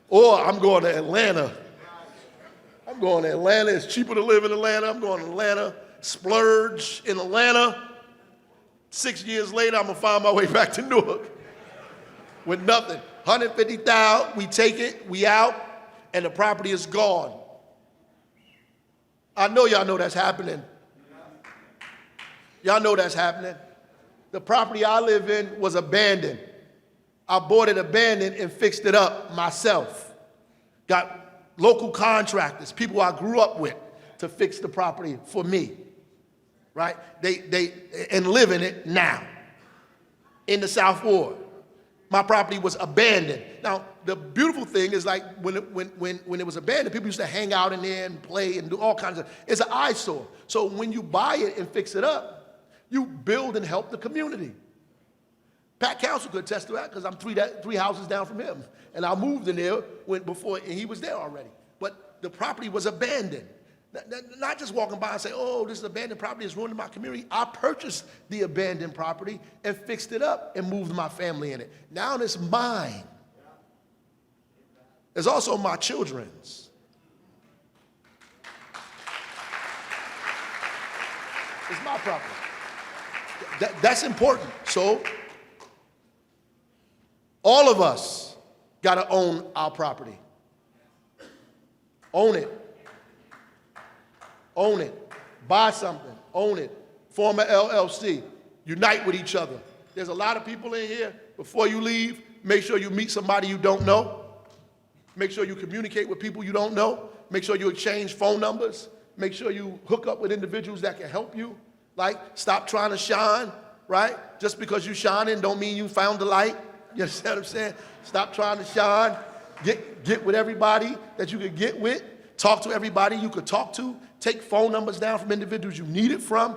Or I'm going to Atlanta. I'm going to Atlanta. It's cheaper to live in Atlanta. I'm going to Atlanta. Splurge in Atlanta. 6 years later, I'm going to find my way back to Newark with nothing. $150,000, we take it, we out, and the property is gone. I know y'all know that's happening. Y'all know that's happening. The property I live in was abandoned. I bought it abandoned and fixed it up myself. Got local contractors, people I grew up with, to fix the property for me, right? They live in it now, in the South Ward. My property was abandoned. Now, the beautiful thing is, like, when it was abandoned, people used to hang out in there and play and do all kinds of, it's an eyesore. So when you buy it and fix it up, you build and help the community. Pat Council could attest to that, because I'm three houses down from him. And I moved in there and he was there already. But the property was abandoned. Not just walking by and say, oh, this is abandoned property, it's ruining my community. I purchased the abandoned property and fixed it up and moved my family in it. Now it's mine. It's also my children's. It's my property. That's important. So all of us got to own our property. Own it. Own it. Buy something. Own it. Form an LLC. Unite with each other. There's a lot of people in here. Before you leave, make sure you meet somebody you don't know. Make sure you communicate with people you don't know. Make sure you exchange phone numbers. Make sure you hook up with individuals that can help you. Like, stop trying to shine, right? Just because you shining don't mean you found the light. You understand what I'm saying? Stop trying to shine. Get with everybody that you could get with. Talk to everybody you could talk to. Take phone numbers down from individuals you need it from.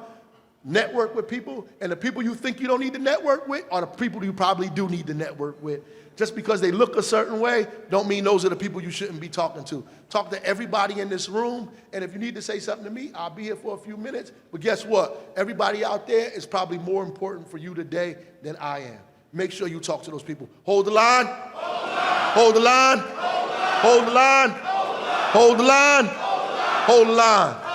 Network with people. And the people you think you don't need to network with are the people you probably do need to network with. Just because they look a certain way don't mean those are the people you shouldn't be talking to. Talk to everybody in this room. And if you need to say something to me, I'll be here for a few minutes. But guess what? Everybody out there is probably more important for you today than I am. Make sure you talk to those people. Hold the line. Hold the line. Hold the line. Hold the line. Hold the line.